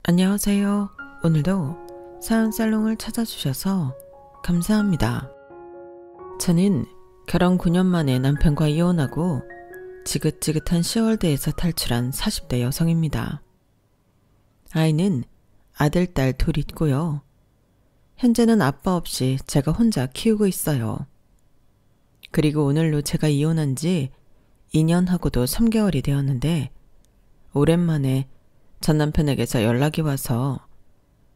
안녕하세요. 오늘도 사연살롱을 찾아주셔서 감사합니다. 저는 결혼 9년 만에 남편과 이혼하고 지긋지긋한 10월대에서 탈출한 40대 여성입니다. 아이는 아들, 딸 둘 있고요. 현재는 아빠 없이 제가 혼자 키우고 있어요. 그리고 오늘로 제가 이혼한 지 2년하고도 3개월이 되었는데 오랜만에 전 남편에게서 연락이 와서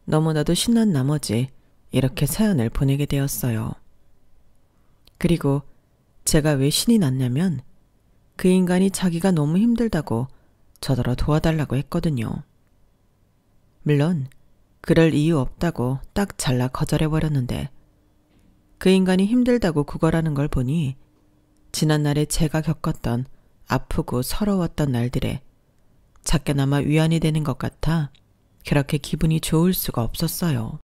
너무나도 신난 나머지 이렇게 사연을 보내게 되었어요. 그리고 제가 왜 신이 났냐면 그 인간이 자기가 너무 힘들다고 저더러 도와달라고 했거든요. 물론 그럴 이유 없다고 딱 잘라 거절해버렸는데 그 인간이 힘들다고 구걸하는 걸 보니 지난날에 제가 겪었던 아프고 서러웠던 날들에 작게나마 위안이 되는 것 같아 그렇게 기분이 좋을 수가 없었어요.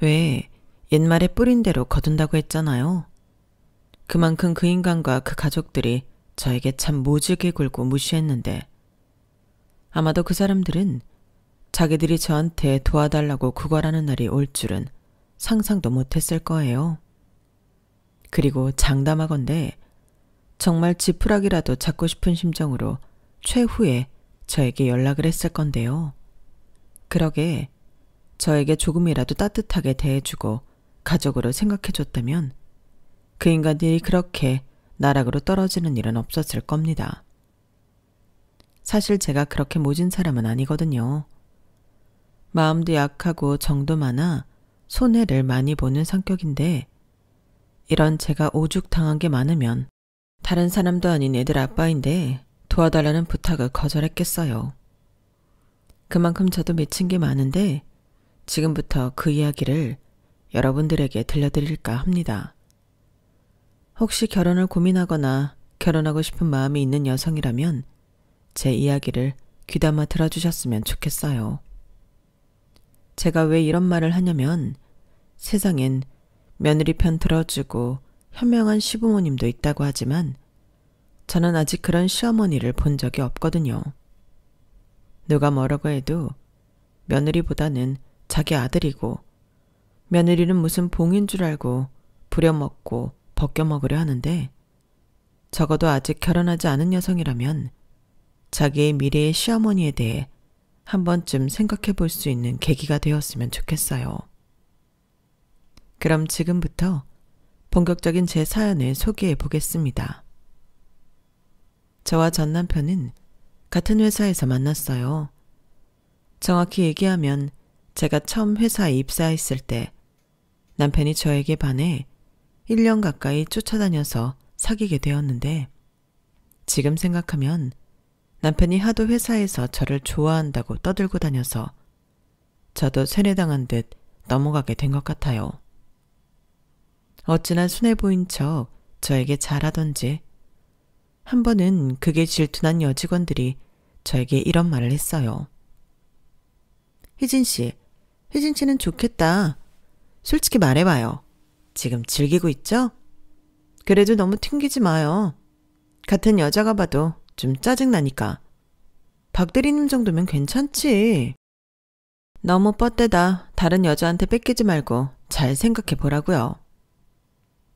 왜 옛말에 뿌린 대로 거둔다고 했잖아요. 그만큼 그 인간과 그 가족들이 저에게 참 모질게 굴고 무시했는데 아마도 그 사람들은 자기들이 저한테 도와달라고 구걸하는 날이 올 줄은 상상도 못했을 거예요. 그리고 장담하건대 정말 지푸라기라도 잡고 싶은 심정으로 최후에 저에게 연락을 했을 건데요. 그러게 저에게 조금이라도 따뜻하게 대해주고 가족으로 생각해줬다면 그 인간들이 그렇게 나락으로 떨어지는 일은 없었을 겁니다. 사실 제가 그렇게 모진 사람은 아니거든요. 마음도 약하고 정도 많아 손해를 많이 보는 성격인데 이런 제가 오죽당한 게 많으면 다른 사람도 아닌 애들 아빠인데 도와달라는 부탁을 거절했겠어요. 그만큼 저도 맺힌 게 많은데 지금부터 그 이야기를 여러분들에게 들려드릴까 합니다. 혹시 결혼을 고민하거나 결혼하고 싶은 마음이 있는 여성이라면 제 이야기를 귀담아 들어주셨으면 좋겠어요. 제가 왜 이런 말을 하냐면 세상엔 며느리 편 들어주고 현명한 시부모님도 있다고 하지만 저는 아직 그런 시어머니를 본 적이 없거든요. 누가 뭐라고 해도 며느리보다는 자기 아들이고 며느리는 무슨 봉인 줄 알고 부려먹고 벗겨먹으려 하는데 적어도 아직 결혼하지 않은 여성이라면 자기의 미래의 시어머니에 대해 한 번쯤 생각해 볼 수 있는 계기가 되었으면 좋겠어요. 그럼 지금부터 본격적인 제 사연을 소개해 보겠습니다. 저와 전 남편은 같은 회사에서 만났어요. 정확히 얘기하면 제가 처음 회사에 입사했을 때 남편이 저에게 반해 1년 가까이 쫓아다녀서 사귀게 되었는데 지금 생각하면 남편이 하도 회사에서 저를 좋아한다고 떠들고 다녀서 저도 세뇌당한 듯 넘어가게 된 것 같아요. 어찌나 순해 보인 척 저에게 잘하던지 한 번은 그게 질투난 여직원들이 저에게 이런 말을 했어요. 혜진 씨는 좋겠다. 솔직히 말해봐요. 지금 즐기고 있죠? 그래도 너무 튕기지 마요. 같은 여자가 봐도 좀 짜증나니까. 박 대리님 정도면 괜찮지. 너무 뻗대다 다른 여자한테 뺏기지 말고 잘 생각해 보라고요.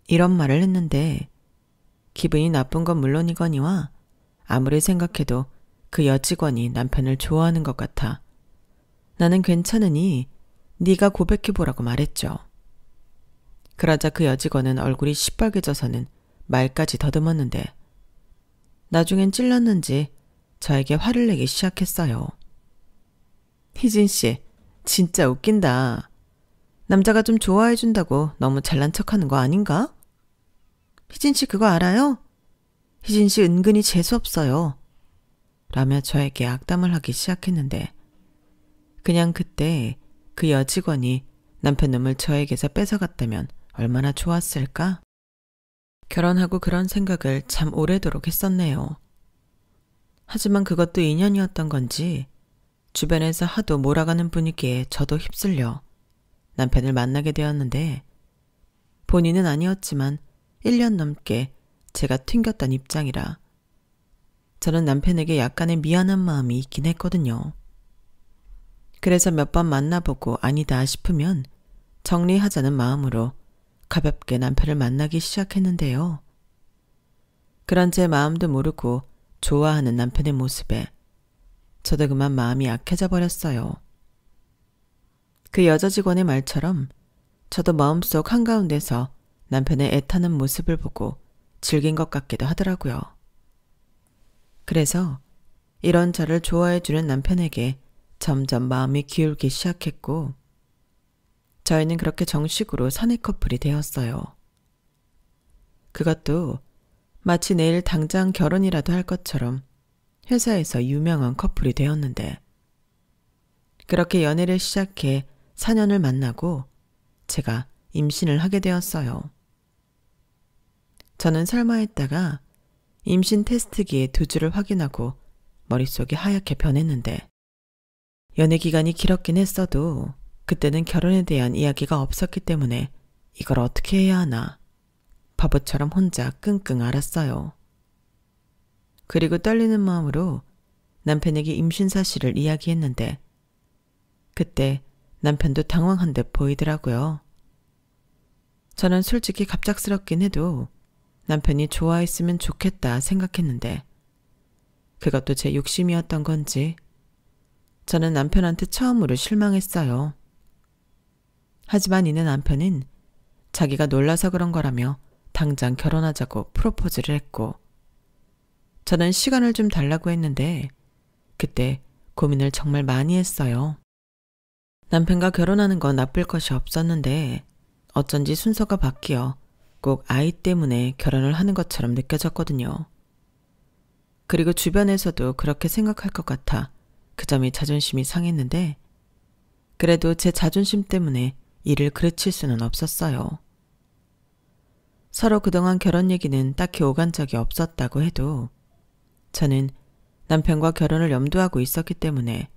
이런 말을 했는데 기분이 나쁜 건 물론이거니와 아무리 생각해도 그 여직원이 남편을 좋아하는 것 같아 나는 괜찮으니 네가 고백해보라고 말했죠. 그러자 그 여직원은 얼굴이 시뻘개져서는 말까지 더듬었는데 나중엔 찔렸는지 저에게 화를 내기 시작했어요. 희진 씨, 진짜 웃긴다. 남자가 좀 좋아해준다고 너무 잘난 척하는 거 아닌가? 희진 씨 그거 알아요? 희진 씨 은근히 재수없어요. 라며 저에게 악담을 하기 시작했는데 그냥 그때 그 여직원이 남편 놈을 저에게서 뺏어갔다면 얼마나 좋았을까? 결혼하고 그런 생각을 참 오래도록 했었네요. 하지만 그것도 인연이었던 건지 주변에서 하도 몰아가는 분위기에 저도 휩쓸려 남편을 만나게 되었는데 본인은 아니었지만 1년 넘게 제가 튕겼던 입장이라 저는 남편에게 약간의 미안한 마음이 있긴 했거든요. 그래서 몇 번 만나보고 아니다 싶으면 정리하자는 마음으로 가볍게 남편을 만나기 시작했는데요. 그런 제 마음도 모르고 좋아하는 남편의 모습에 저도 그만 마음이 약해져 버렸어요. 그 여자 직원의 말처럼 저도 마음속 한가운데서 남편의 애타는 모습을 보고 즐긴 것 같기도 하더라고요. 그래서 이런 저를 좋아해주는 남편에게 점점 마음이 기울기 시작했고 저희는 그렇게 정식으로 사내 커플이 되었어요. 그것도 마치 내일 당장 결혼이라도 할 것처럼 회사에서 유명한 커플이 되었는데 그렇게 연애를 시작해 4년을 만나고 제가 임신을 하게 되었어요. 저는 설마 했다가 임신 테스트기에 2주를 확인하고 머릿속이 하얗게 변했는데 연애 기간이 길었긴 했어도 그때는 결혼에 대한 이야기가 없었기 때문에 이걸 어떻게 해야 하나 바보처럼 혼자 끙끙 앓았어요. 그리고 떨리는 마음으로 남편에게 임신 사실을 이야기했는데 그때 남편도 당황한 듯 보이더라고요. 저는 솔직히 갑작스럽긴 해도 남편이 좋아했으면 좋겠다 생각했는데 그것도 제 욕심이었던 건지 저는 남편한테 처음으로 실망했어요. 하지만 이내 남편은 자기가 놀라서 그런 거라며 당장 결혼하자고 프로포즈를 했고 저는 시간을 좀 달라고 했는데 그때 고민을 정말 많이 했어요. 남편과 결혼하는 건 나쁠 것이 없었는데 어쩐지 순서가 바뀌어 꼭 아이 때문에 결혼을 하는 것처럼 느껴졌거든요. 그리고 주변에서도 그렇게 생각할 것 같아 그 점이 자존심이 상했는데 그래도 제 자존심 때문에 일을 그르칠 수는 없었어요. 서로 그동안 결혼 얘기는 딱히 오간 적이 없었다고 해도 저는 남편과 결혼을 염두하고 있었기 때문에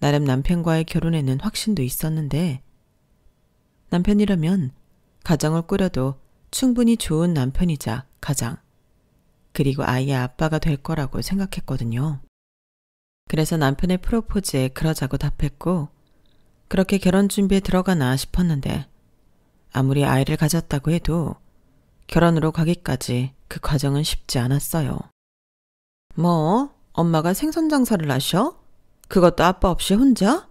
나름 남편과의 결혼에는 확신도 있었는데 남편이라면 가정을 꾸려도 충분히 좋은 남편이자 가장 그리고 아이의 아빠가 될 거라고 생각했거든요. 그래서 남편의 프로포즈에 그러자고 답했고 그렇게 결혼 준비에 들어가나 싶었는데 아무리 아이를 가졌다고 해도 결혼으로 가기까지 그 과정은 쉽지 않았어요. 뭐? 엄마가 생선 장사를 하셔? 그것도 아빠 없이 혼자?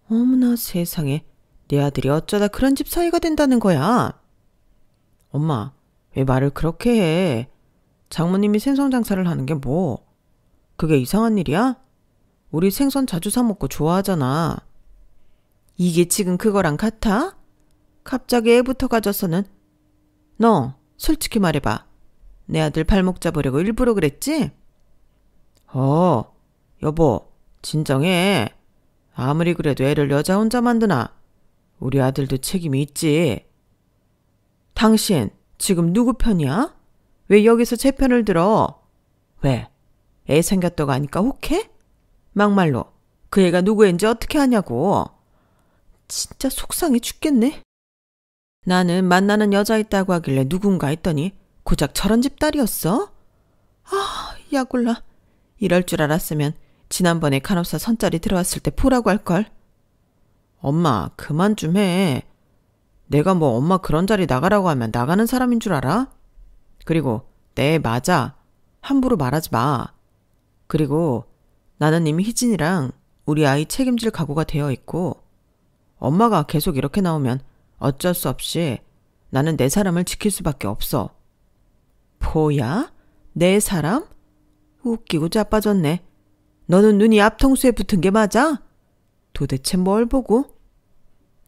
어머나 세상에 내 아들이 어쩌다 그런 집 사위가 된다는 거야. 엄마 왜 말을 그렇게 해? 장모님이 생선 장사를 하는 게 뭐? 그게 이상한 일이야? 우리 생선 자주 사 먹고 좋아하잖아. 이게 지금 그거랑 같아? 갑자기 애부터 가져서는 너 솔직히 말해봐. 내 아들 발목 잡으려고 일부러 그랬지? 여보 진정해. 아무리 그래도 애를 여자 혼자 만드나? 우리 아들도 책임이 있지. 당신 지금 누구 편이야? 왜 여기서 제 편을 들어? 왜? 애 생겼다고 하니까 혹해? 막말로 그 애가 누구 애인지 어떻게 아냐고. 진짜 속상해 죽겠네. 나는 만나는 여자 있다고 하길래 누군가 했더니 고작 저런 집 딸이었어? 야골라. 이럴 줄 알았으면 지난번에 간호사 선짜리 들어왔을 때 보라고 할걸. 엄마 그만 좀 해. 내가 뭐 엄마 그런 자리 나가라고 하면 나가는 사람인 줄 알아? 그리고 네 맞아. 함부로 말하지 마. 그리고 나는 이미 희진이랑 우리 아이 책임질 각오가 되어 있고 엄마가 계속 이렇게 나오면 어쩔 수 없이 나는 내 사람을 지킬 수밖에 없어. 뭐야? 내 사람? 웃기고 자빠졌네. 너는 눈이 앞통수에 붙은 게 맞아? 도대체 뭘 보고?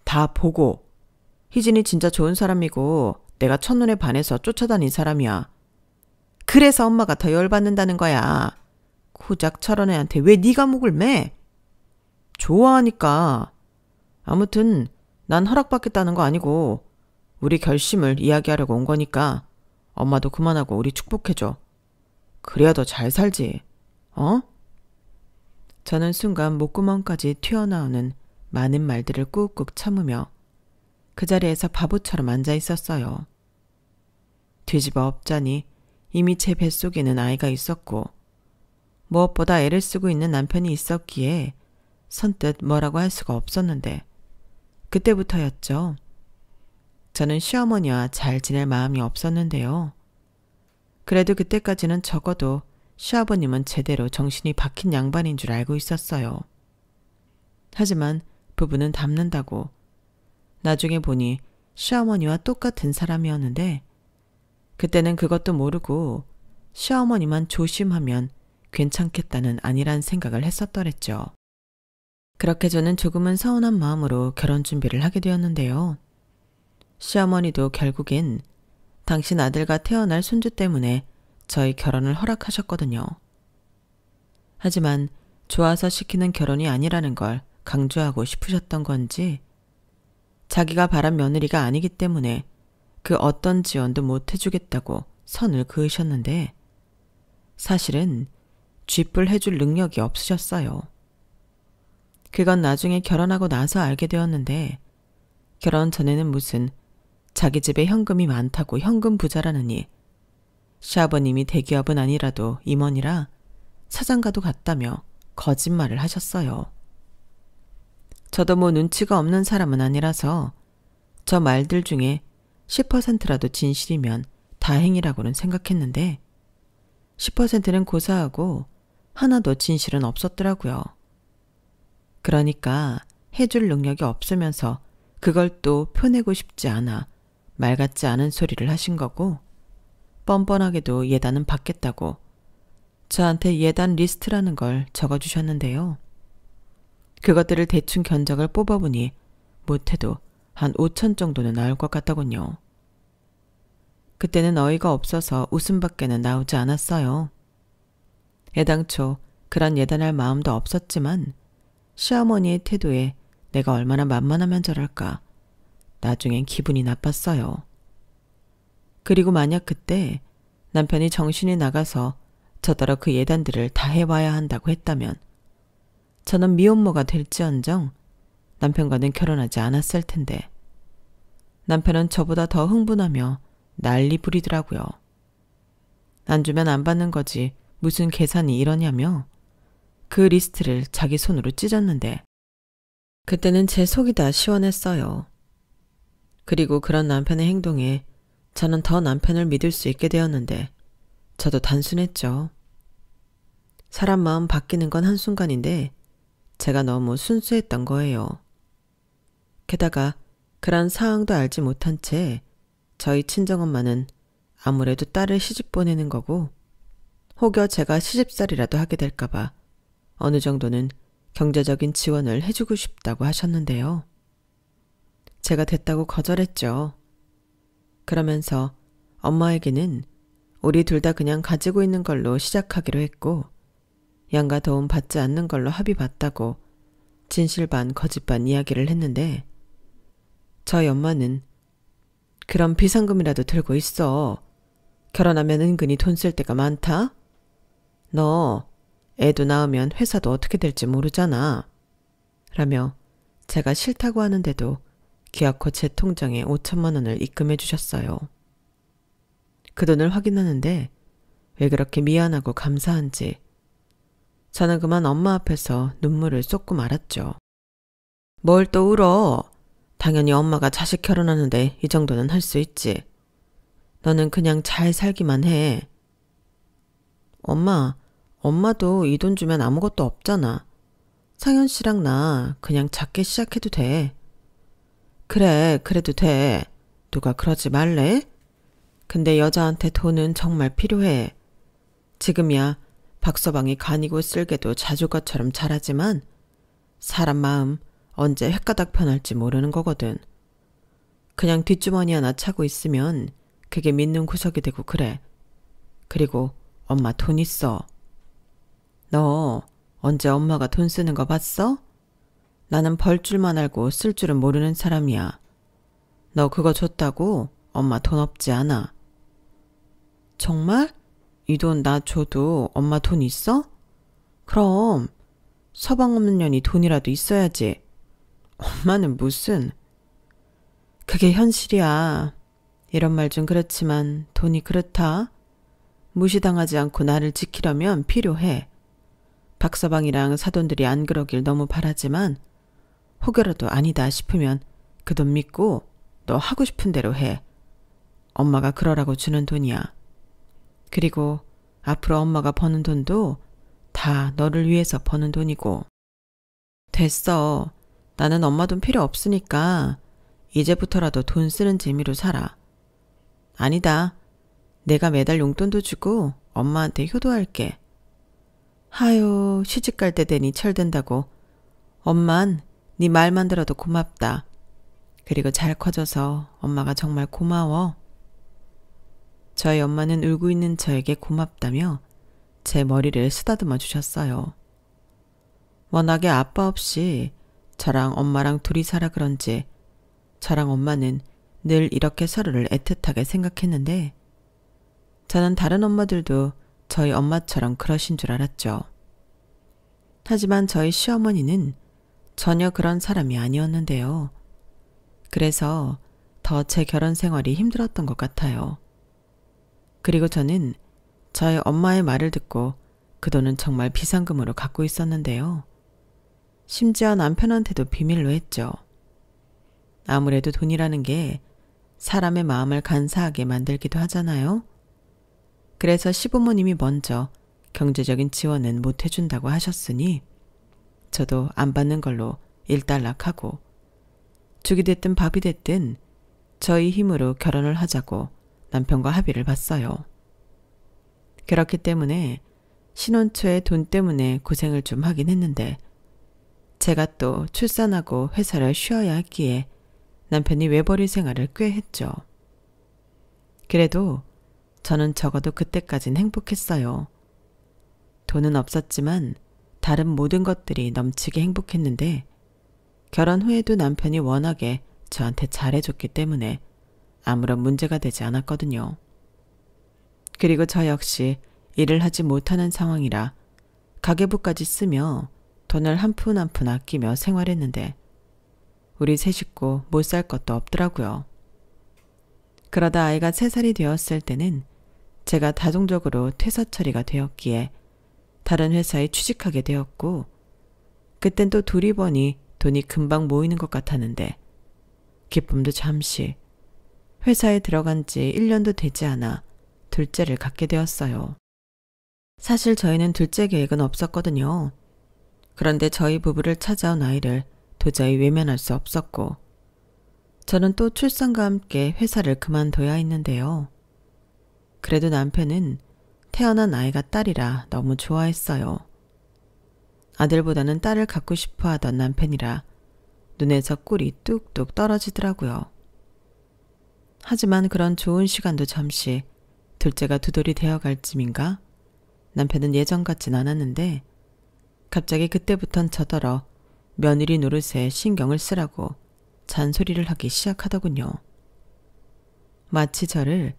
다 보고. 희진이 진짜 좋은 사람이고 내가 첫눈에 반해서 쫓아다닌 사람이야. 그래서 엄마가 더 열받는다는 거야. 고작 저런 애한테 왜 네가 목을 매? 좋아하니까. 아무튼 난 허락받겠다는 거 아니고 우리 결심을 이야기하려고 온 거니까 엄마도 그만하고 우리 축복해줘. 그래야 더 잘 살지. 어? 저는 순간 목구멍까지 튀어나오는 많은 말들을 꾹꾹 참으며 그 자리에서 바보처럼 앉아 있었어요. 뒤집어 엎자니 이미 제 뱃속에는 아이가 있었고 무엇보다 애를 쓰고 있는 남편이 있었기에 선뜻 뭐라고 할 수가 없었는데 그때부터였죠. 저는 시어머니와 잘 지낼 마음이 없었는데요. 그래도 그때까지는 적어도 시아버님은 제대로 정신이 박힌 양반인 줄 알고 있었어요. 하지만 부부는 닮는다고. 나중에 보니 시어머니와 똑같은 사람이었는데 그때는 그것도 모르고 시어머니만 조심하면 괜찮겠다는 아니란 생각을 했었더랬죠. 그렇게 저는 조금은 서운한 마음으로 결혼 준비를 하게 되었는데요. 시어머니도 결국엔 당신 아들과 태어날 손주 때문에 저희 결혼을 허락하셨거든요. 하지만 좋아서 시키는 결혼이 아니라는 걸 강조하고 싶으셨던 건지 자기가 바란 며느리가 아니기 때문에 그 어떤 지원도 못 해주겠다고 선을 그으셨는데 사실은 쥐뿔 해줄 능력이 없으셨어요. 그건 나중에 결혼하고 나서 알게 되었는데 결혼 전에는 무슨 자기 집에 현금이 많다고 현금 부자라느니 시아버님이 대기업은 아니라도 임원이라 사장가도 같다며 거짓말을 하셨어요. 저도 뭐 눈치가 없는 사람은 아니라서 저 말들 중에 10%라도 진실이면 다행이라고는 생각했는데 10%는 고사하고 하나도 진실은 없었더라고요. 그러니까 해줄 능력이 없으면서 그걸 또 표내고 싶지 않아 말 같지 않은 소리를 하신 거고 뻔뻔하게도 예단은 받겠다고 저한테 예단 리스트라는 걸 적어주셨는데요. 그것들을 대충 견적을 뽑아보니 못해도 한 5천 정도는 나올 것 같더군요. 그때는 어이가 없어서 웃음밖에는 나오지 않았어요. 애당초 그런 예단할 마음도 없었지만 시어머니의 태도에 내가 얼마나 만만하면 저럴까. 나중엔 기분이 나빴어요. 그리고 만약 그때 남편이 정신이 나가서 저더러 그 예단들을 다 해와야 한다고 했다면 저는 미혼모가 될지언정 남편과는 결혼하지 않았을 텐데 남편은 저보다 더 흥분하며 난리 부리더라고요. 안 주면 안 받는 거지 무슨 계산이 이러냐며 그 리스트를 자기 손으로 찢었는데 그때는 제 속이 다 시원했어요. 그리고 그런 남편의 행동에 저는 더 남편을 믿을 수 있게 되었는데 저도 단순했죠. 사람 마음 바뀌는 건 한순간인데 제가 너무 순수했던 거예요. 게다가 그런 상황도 알지 못한 채 저희 친정엄마는 아무래도 딸을 시집 보내는 거고 혹여 제가 시집살이라도 하게 될까봐 어느 정도는 경제적인 지원을 해주고 싶다고 하셨는데요. 제가 됐다고 거절했죠. 그러면서 엄마에게는 우리 둘 다 그냥 가지고 있는 걸로 시작하기로 했고 양가 도움 받지 않는 걸로 합의 봤다고 진실 반 거짓 반 이야기를 했는데 저희 엄마는 그럼 비상금이라도 들고 있어. 결혼하면 은근히 돈 쓸 때가 많다. 너 애도 낳으면 회사도 어떻게 될지 모르잖아. 라며 제가 싫다고 하는데도 기어코 제 통장에 5천만 원을 입금해 주셨어요. 그 돈을 확인하는데 왜 그렇게 미안하고 감사한지 저는 그만 엄마 앞에서 눈물을 쏟고 말았죠. 뭘 또 울어. 당연히 엄마가 자식 결혼하는데 이 정도는 할 수 있지. 너는 그냥 잘 살기만 해. 엄마도 이 돈 주면 아무것도 없잖아. 상현 씨랑 나 그냥 작게 시작해도 돼. 그래, 그래도 돼. 누가 그러지 말래? 근데 여자한테 돈은 정말 필요해. 지금이야 박서방이 간이고 쓸개도 자주것처럼 잘하지만 사람 마음 언제 횟가닥 편할지 모르는 거거든. 그냥 뒷주머니 하나 차고 있으면 그게 믿는 구석이 되고 그래. 그리고 엄마 돈 있어. 너 언제 엄마가 돈 쓰는 거 봤어? 나는 벌 줄만 알고 쓸 줄은 모르는 사람이야. 너 그거 줬다고 엄마 돈 없지 않아. 정말? 이 돈 나 줘도 엄마 돈 있어? 그럼 서방 없는 년이 돈이라도 있어야지. 엄마는 무슨. 그게 현실이야. 이런 말 좀 그렇지만 돈이 그렇다. 무시당하지 않고 나를 지키려면 필요해. 박서방이랑 사돈들이 안 그러길 너무 바라지만 혹여라도 아니다 싶으면 그 돈 믿고 너 하고 싶은 대로 해. 엄마가 그러라고 주는 돈이야. 그리고 앞으로 엄마가 버는 돈도 다 너를 위해서 버는 돈이고. 됐어. 나는 엄마 돈 필요 없으니까 이제부터라도 돈 쓰는 재미로 살아. 아니다. 내가 매달 용돈도 주고 엄마한테 효도할게. 하요, 시집갈 때 되니 철든다고. 엄만 네 말만 들어도 고맙다. 그리고 잘 커져서 엄마가 정말 고마워. 저희 엄마는 울고 있는 저에게 고맙다며 제 머리를 쓰다듬어 주셨어요. 워낙에 아빠 없이 저랑 엄마랑 둘이 살아 그런지 저랑 엄마는 늘 이렇게 서로를 애틋하게 생각했는데 저는 다른 엄마들도 저희 엄마처럼 그러신 줄 알았죠. 하지만 저희 시어머니는 전혀 그런 사람이 아니었는데요. 그래서 더 제 결혼 생활이 힘들었던 것 같아요. 그리고 저는 저희 엄마의 말을 듣고 그 돈은 정말 비상금으로 갖고 있었는데요. 심지어 남편한테도 비밀로 했죠. 아무래도 돈이라는 게 사람의 마음을 간사하게 만들기도 하잖아요. 그래서 시부모님이 먼저 경제적인 지원은 못 해준다고 하셨으니 저도 안 받는 걸로 일단락하고 죽이 됐든 밥이 됐든 저희 힘으로 결혼을 하자고 남편과 합의를 봤어요. 그렇기 때문에 신혼 초에 돈 때문에 고생을 좀 하긴 했는데 제가 또 출산하고 회사를 쉬어야 했기에 남편이 외벌이 생활을 꽤 했죠. 그래도 저는 적어도 그때까진 행복했어요. 돈은 없었지만 다른 모든 것들이 넘치게 행복했는데 결혼 후에도 남편이 워낙에 저한테 잘해줬기 때문에 아무런 문제가 되지 않았거든요. 그리고 저 역시 일을 하지 못하는 상황이라 가계부까지 쓰며 돈을 한 푼 한 푼 아끼며 생활했는데 우리 세 식구 못 살 것도 없더라고요. 그러다 아이가 3살이 되었을 때는 제가 다종적으로 퇴사 처리가 되었기에 다른 회사에 취직하게 되었고 그땐 또 둘이 보니 돈이 금방 모이는 것 같았는데 기쁨도 잠시 회사에 들어간 지 1년도 되지 않아 둘째를 갖게 되었어요. 사실 저희는 둘째 계획은 없었거든요. 그런데 저희 부부를 찾아온 아이를 도저히 외면할 수 없었고 저는 또 출산과 함께 회사를 그만둬야 했는데요. 그래도 남편은 태어난 아이가 딸이라 너무 좋아했어요. 아들보다는 딸을 갖고 싶어 하던 남편이라 눈에서 꿀이 뚝뚝 떨어지더라고요. 하지만 그런 좋은 시간도 잠시 둘째가 두 돌이 되어갈 쯤인가 남편은 예전 같진 않았는데 갑자기 그때부턴 저더러 며느리 노릇에 신경을 쓰라고 잔소리를 하기 시작하더군요. 마치 저를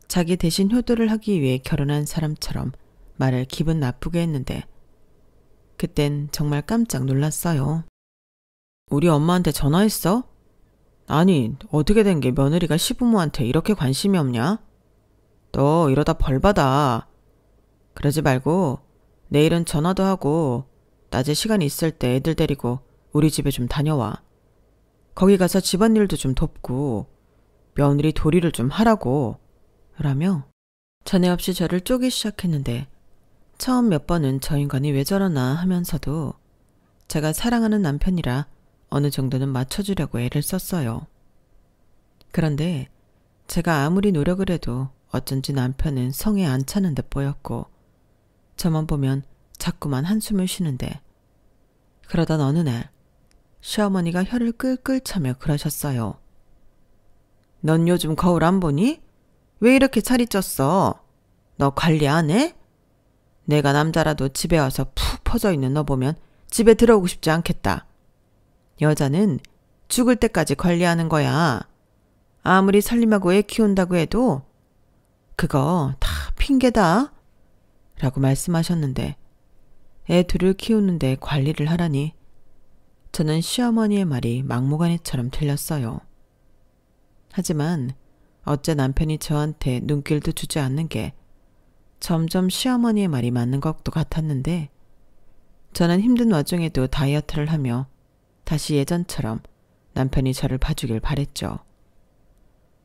자기 대신 효도를 하기 위해 결혼한 사람처럼 말을 기분 나쁘게 했는데 그땐 정말 깜짝 놀랐어요. 우리 엄마한테 전화했어? 아니, 어떻게 된 게 며느리가 시부모한테 이렇게 관심이 없냐? 너 이러다 벌 받아. 그러지 말고 내일은 전화도 하고 낮에 시간이 있을 때 애들 데리고 우리 집에 좀 다녀와. 거기 가서 집안일도 좀 돕고 며느리 도리를 좀 하라고 라며 전에 없이 저를 쪼기 시작했는데 처음 몇 번은 저 인간이 왜 저러나 하면서도 제가 사랑하는 남편이라 어느 정도는 맞춰주려고 애를 썼어요. 그런데 제가 아무리 노력을 해도 어쩐지 남편은 성에 안 차는 듯 보였고 저만 보면 자꾸만 한숨을 쉬는데 그러던 어느 날 시어머니가 혀를 끌끌 차며 그러셨어요. 넌 요즘 거울 안 보니? 왜 이렇게 살이 쪘어? 너 관리 안 해? 내가 남자라도 집에 와서 푹 퍼져 있는 너 보면 집에 들어오고 싶지 않겠다. 여자는 죽을 때까지 관리하는 거야. 아무리 살림하고 애 키운다고 해도 그거 다 핑계다. 라고 말씀하셨는데 애 둘을 키우는데 관리를 하라니 저는 시어머니의 말이 막무가내처럼 들렸어요. 하지만 어째 남편이 저한테 눈길도 주지 않는 게 점점 시어머니의 말이 맞는 것도 같았는데 저는 힘든 와중에도 다이어트를 하며 다시 예전처럼 남편이 저를 봐주길 바랬죠.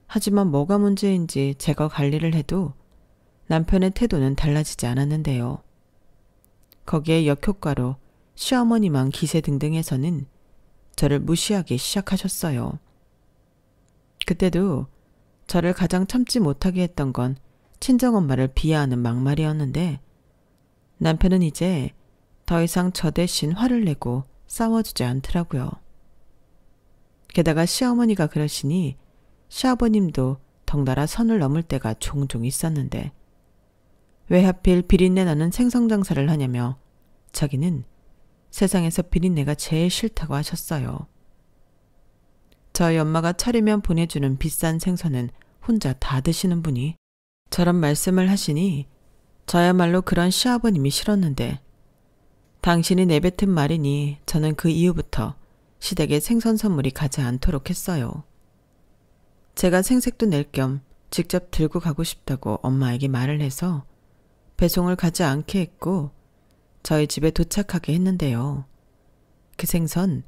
하지만 뭐가 문제인지 제가 관리를 해도 남편의 태도는 달라지지 않았는데요. 거기에 역효과로 시어머니만 기세등등해서는 저를 무시하기 시작하셨어요. 그때도 저를 가장 참지 못하게 했던 건 친정엄마를 비하하는 막말이었는데 남편은 이제 더 이상 저 대신 화를 내고 싸워주지 않더라고요. 게다가 시어머니가 그러시니 시아버님도 덩달아 선을 넘을 때가 종종 있었는데 왜 하필 비린내 나는 생선장사를 하냐며 자기는 세상에서 비린내가 제일 싫다고 하셨어요. 저희 엄마가 차리면 보내주는 비싼 생선은 혼자 다 드시는 분이 저런 말씀을 하시니 저야말로 그런 시아버님이 싫었는데 당신이 내뱉은 말이니 저는 그 이후부터 시댁에 생선 선물이 가지 않도록 했어요. 제가 생색도 낼 겸 직접 들고 가고 싶다고 엄마에게 말을 해서 배송을 가지 않게 했고 저희 집에 도착하게 했는데요. 그 생선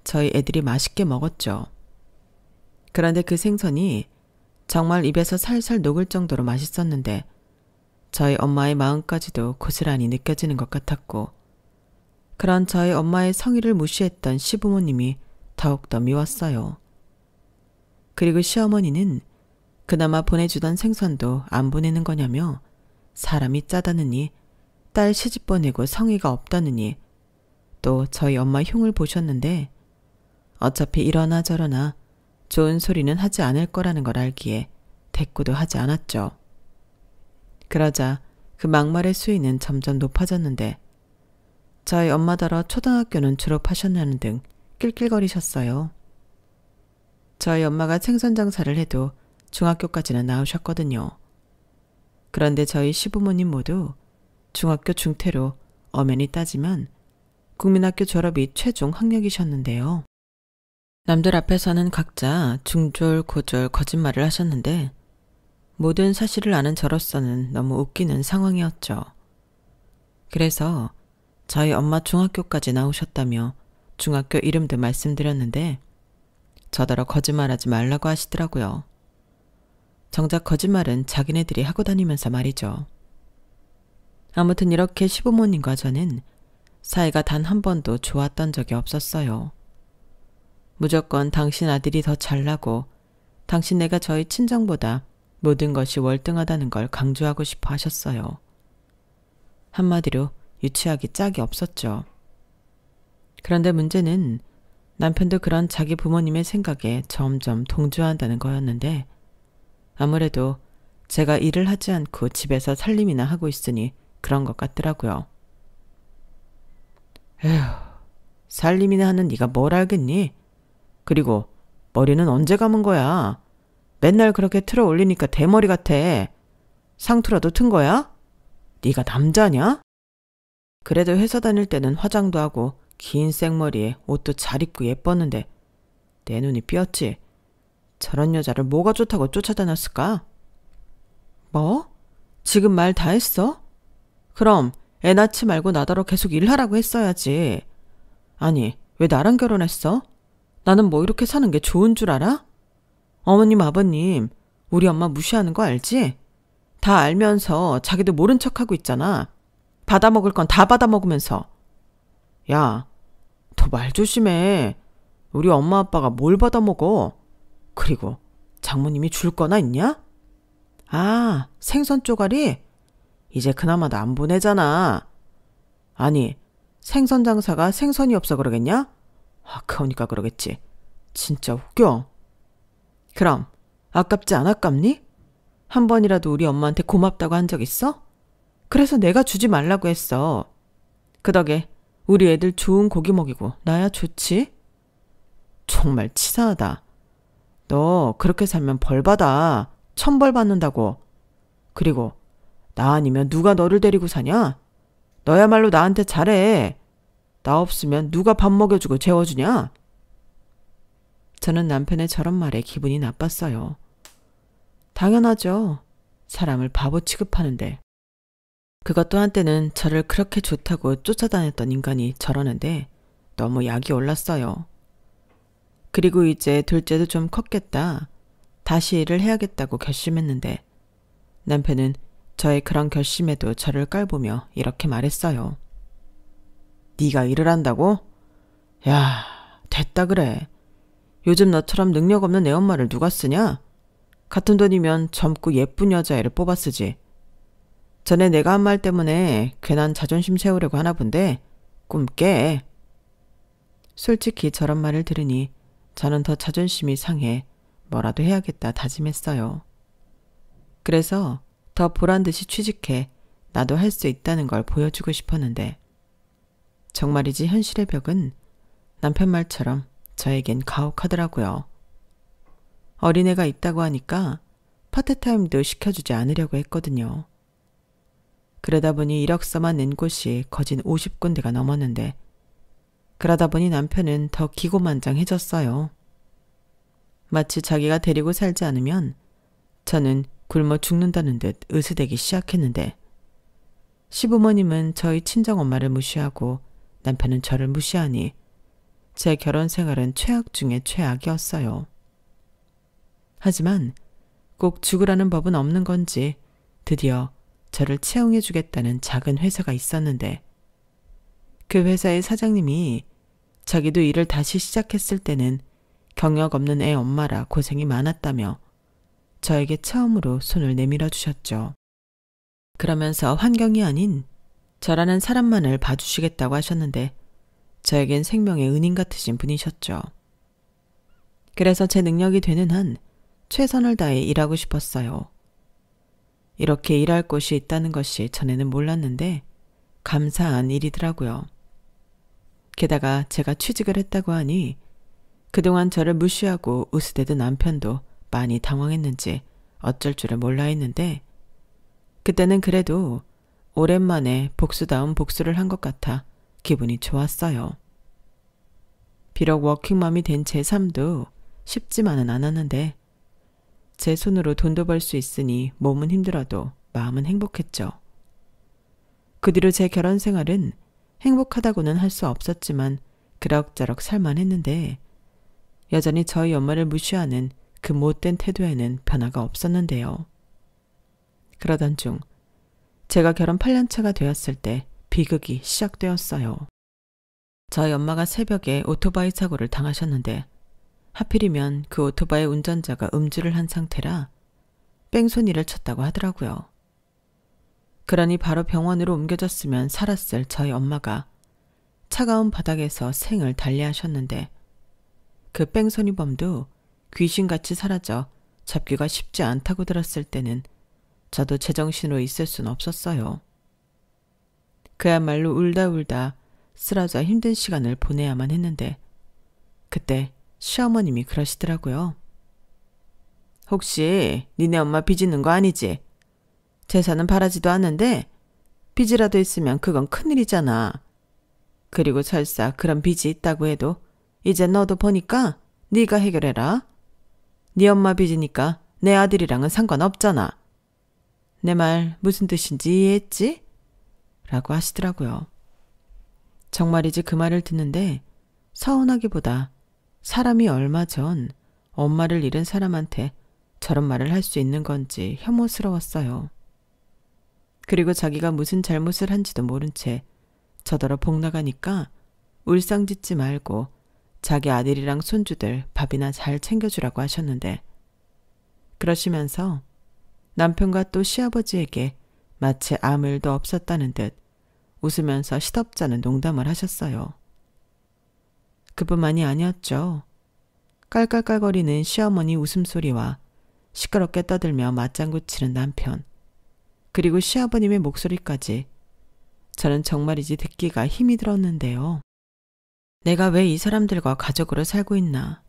저희 애들이 맛있게 먹었죠. 그런데 그 생선이 정말 입에서 살살 녹을 정도로 맛있었는데 저희 엄마의 마음까지도 고스란히 느껴지는 것 같았고 그런 저희 엄마의 성의를 무시했던 시부모님이 더욱더 미웠어요. 그리고 시어머니는 그나마 보내주던 생선도 안 보내는 거냐며 사람이 짜다느니 딸 시집 보내고 성의가 없다느니 또 저희 엄마 흉을 보셨는데 어차피 이러나 저러나 좋은 소리는 하지 않을 거라는 걸 알기에 대꾸도 하지 않았죠. 그러자 그 막말의 수위는 점점 높아졌는데 저희 엄마더러 초등학교는 졸업하셨냐는 등 낄낄거리셨어요. 저희 엄마가 생선 장사를 해도 중학교까지는 나오셨거든요. 그런데 저희 시부모님 모두 중학교 중퇴로 엄연히 따지면 국민학교 졸업이 최종 학력이셨는데요. 남들 앞에서는 각자 중졸 고졸 거짓말을 하셨는데 모든 사실을 아는 저로서는 너무 웃기는 상황이었죠. 그래서 저희 엄마 중학교까지 나오셨다며 중학교 이름도 말씀드렸는데 저더러 거짓말하지 말라고 하시더라고요. 정작 거짓말은 자기네들이 하고 다니면서 말이죠. 아무튼 이렇게 시부모님과 저는 사이가 단 한 번도 좋았던 적이 없었어요. 무조건 당신 아들이 더 잘나고 당신네가 저희 친정보다 모든 것이 월등하다는 걸 강조하고 싶어 하셨어요. 한마디로 유치하기 짝이 없었죠. 그런데 문제는 남편도 그런 자기 부모님의 생각에 점점 동조한다는 거였는데 아무래도 제가 일을 하지 않고 집에서 살림이나 하고 있으니 그런 것 같더라고요. 에휴, 살림이나 하는 네가 뭘 알겠니? 그리고 머리는 언제 감은 거야? 맨날 그렇게 틀어 올리니까 대머리 같아. 상투라도 튼 거야? 네가 남자냐? 그래도 회사 다닐 때는 화장도 하고 긴 생머리에 옷도 잘 입고 예뻤는데 내 눈이 삐었지. 저런 여자를 뭐가 좋다고 쫓아다녔을까? 뭐? 지금 말 다 했어? 그럼 애 낳지 말고 나더러 계속 일하라고 했어야지. 아니, 왜 나랑 결혼했어? 나는 뭐 이렇게 사는 게 좋은 줄 알아? 어머님, 아버님, 우리 엄마 무시하는 거 알지? 다 알면서 자기도 모른 척하고 있잖아. 받아먹을 건 다 받아먹으면서. 야, 너 말 조심해. 우리 엄마 아빠가 뭘 받아먹어? 그리고 장모님이 줄 거나 있냐? 아, 생선 쪼가리? 이제 그나마 나 안 보내잖아. 아니, 생선 장사가 생선이 없어 그러겠냐? 아까우니까 그러겠지. 진짜 웃겨. 그럼 아깝지 안 아깝니? 한 번이라도 우리 엄마한테 고맙다고 한 적 있어? 그래서 내가 주지 말라고 했어. 그 덕에 우리 애들 좋은 고기 먹이고 나야 좋지? 정말 치사하다. 너 그렇게 살면 벌 받아. 천벌 받는다고. 그리고 나 아니면 누가 너를 데리고 사냐? 너야말로 나한테 잘해. 나 없으면 누가 밥 먹여주고 재워주냐? 저는 남편의 저런 말에 기분이 나빴어요. 당연하죠. 사람을 바보 취급하는데. 그것도 한때는 저를 그렇게 좋다고 쫓아다녔던 인간이 저러는데 너무 약이 올랐어요. 그리고 이제 둘째도 좀 컸겠다. 다시 일을 해야겠다고 결심했는데 남편은 저의 그런 결심에도 저를 깔보며 이렇게 말했어요. 네가 일을 한다고? 야, 됐다 그래. 요즘 너처럼 능력 없는 애 엄마를 누가 쓰냐? 같은 돈이면 젊고 예쁜 여자애를 뽑아 쓰지. 전에 내가 한 말 때문에 괜한 자존심 세우려고 하나 본데 꿈 깨. 솔직히 저런 말을 들으니 저는 더 자존심이 상해 뭐라도 해야겠다 다짐했어요. 그래서 더 보란듯이 취직해 나도 할 수 있다는 걸 보여주고 싶었는데 정말이지 현실의 벽은 남편 말처럼 저에겐 가혹하더라고요. 어린애가 있다고 하니까 파트타임도 시켜주지 않으려고 했거든요. 그러다 보니 이력서만 낸 곳이 거진 50군데가 넘었는데 그러다 보니 남편은 더 기고만장해졌어요. 마치 자기가 데리고 살지 않으면 저는 굶어 죽는다는 듯 으스대기 시작했는데 시부모님은 저희 친정엄마를 무시하고 남편은 저를 무시하니 제 결혼 생활은 최악 중에 최악이었어요. 하지만 꼭 죽으라는 법은 없는 건지 드디어 저를 채용해 주겠다는 작은 회사가 있었는데 그 회사의 사장님이 자기도 일을 다시 시작했을 때는 경력 없는 애 엄마라 고생이 많았다며 저에게 처음으로 손을 내밀어 주셨죠. 그러면서 환경이 아닌 저라는 사람만을 봐주시겠다고 하셨는데 저에겐 생명의 은인 같으신 분이셨죠. 그래서 제 능력이 되는 한 최선을 다해 일하고 싶었어요. 이렇게 일할 곳이 있다는 것이 전에는 몰랐는데 감사한 일이더라고요. 게다가 제가 취직을 했다고 하니 그동안 저를 무시하고 으스대던 남편도 많이 당황했는지 어쩔 줄을 몰라 했는데 그때는 그래도 오랜만에 복수다운 복수를 한 것 같아 기분이 좋았어요. 비록 워킹맘이 된 제 삶도 쉽지만은 않았는데 제 손으로 돈도 벌 수 있으니 몸은 힘들어도 마음은 행복했죠. 그 뒤로 제 결혼 생활은 행복하다고는 할 수 없었지만 그럭저럭 살만했는데 여전히 저희 엄마를 무시하는 그 못된 태도에는 변화가 없었는데요. 그러던 중 제가 결혼 8년 차가 되었을 때 비극이 시작되었어요. 저희 엄마가 새벽에 오토바이 사고를 당하셨는데 하필이면 그 오토바이 운전자가 음주를 한 상태라 뺑소니를 쳤다고 하더라고요. 그러니 바로 병원으로 옮겨졌으면 살았을 저희 엄마가 차가운 바닥에서 생을 달리하셨는데 그 뺑소니범도 귀신같이 사라져 잡기가 쉽지 않다고 들었을 때는 저도 제정신으로 있을 순 없었어요. 그야말로 울다 쓰러져 힘든 시간을 보내야만 했는데 그때 시어머님이 그러시더라고요. 혹시 니네 엄마 빚있는 거 아니지? 재산은 바라지도 않는데 빚이라도 있으면 그건 큰일이잖아. 그리고 설사 그런 빚이 있다고 해도 이제 너도 보니까 네가 해결해라. 네 엄마 빚이니까 내 아들이랑은 상관없잖아. 내 말 무슨 뜻인지 이해했지? 라고 하시더라고요. 정말이지 그 말을 듣는데 서운하기보다 사람이 얼마 전 엄마를 잃은 사람한테 저런 말을 할 수 있는 건지 혐오스러웠어요. 그리고 자기가 무슨 잘못을 한지도 모른 채 저더러 복 나가니까 울상짓지 말고 자기 아들이랑 손주들 밥이나 잘 챙겨주라고 하셨는데 그러시면서 남편과 또 시아버지에게 마치 아무 일도 없었다는 듯 웃으면서 시덥잖은 농담을 하셨어요. 그뿐만이 아니었죠. 깔깔깔거리는 시어머니 웃음소리와 시끄럽게 떠들며 맞장구 치는 남편, 그리고 시아버님의 목소리까지 저는 정말이지 듣기가 힘이 들었는데요. 내가 왜 이 사람들과 가족으로 살고 있나.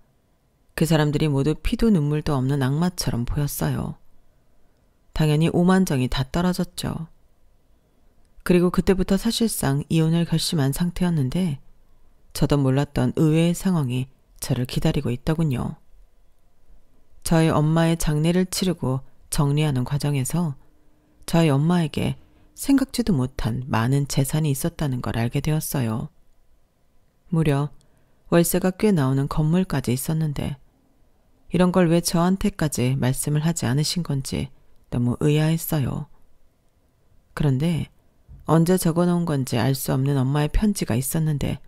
그 사람들이 모두 피도 눈물도 없는 악마처럼 보였어요. 당연히 오만정이 다 떨어졌죠. 그리고 그때부터 사실상 이혼을 결심한 상태였는데 저도 몰랐던 의외의 상황이 저를 기다리고 있더군요. 저희 엄마의 장례를 치르고 정리하는 과정에서 저희 엄마에게 생각지도 못한 많은 재산이 있었다는 걸 알게 되었어요. 무려 월세가 꽤 나오는 건물까지 있었는데 이런 걸 왜 저한테까지 말씀을 하지 않으신 건지 너무 의아했어요. 그런데 언제 적어놓은 건지 알 수 없는 엄마의 편지가 있었는데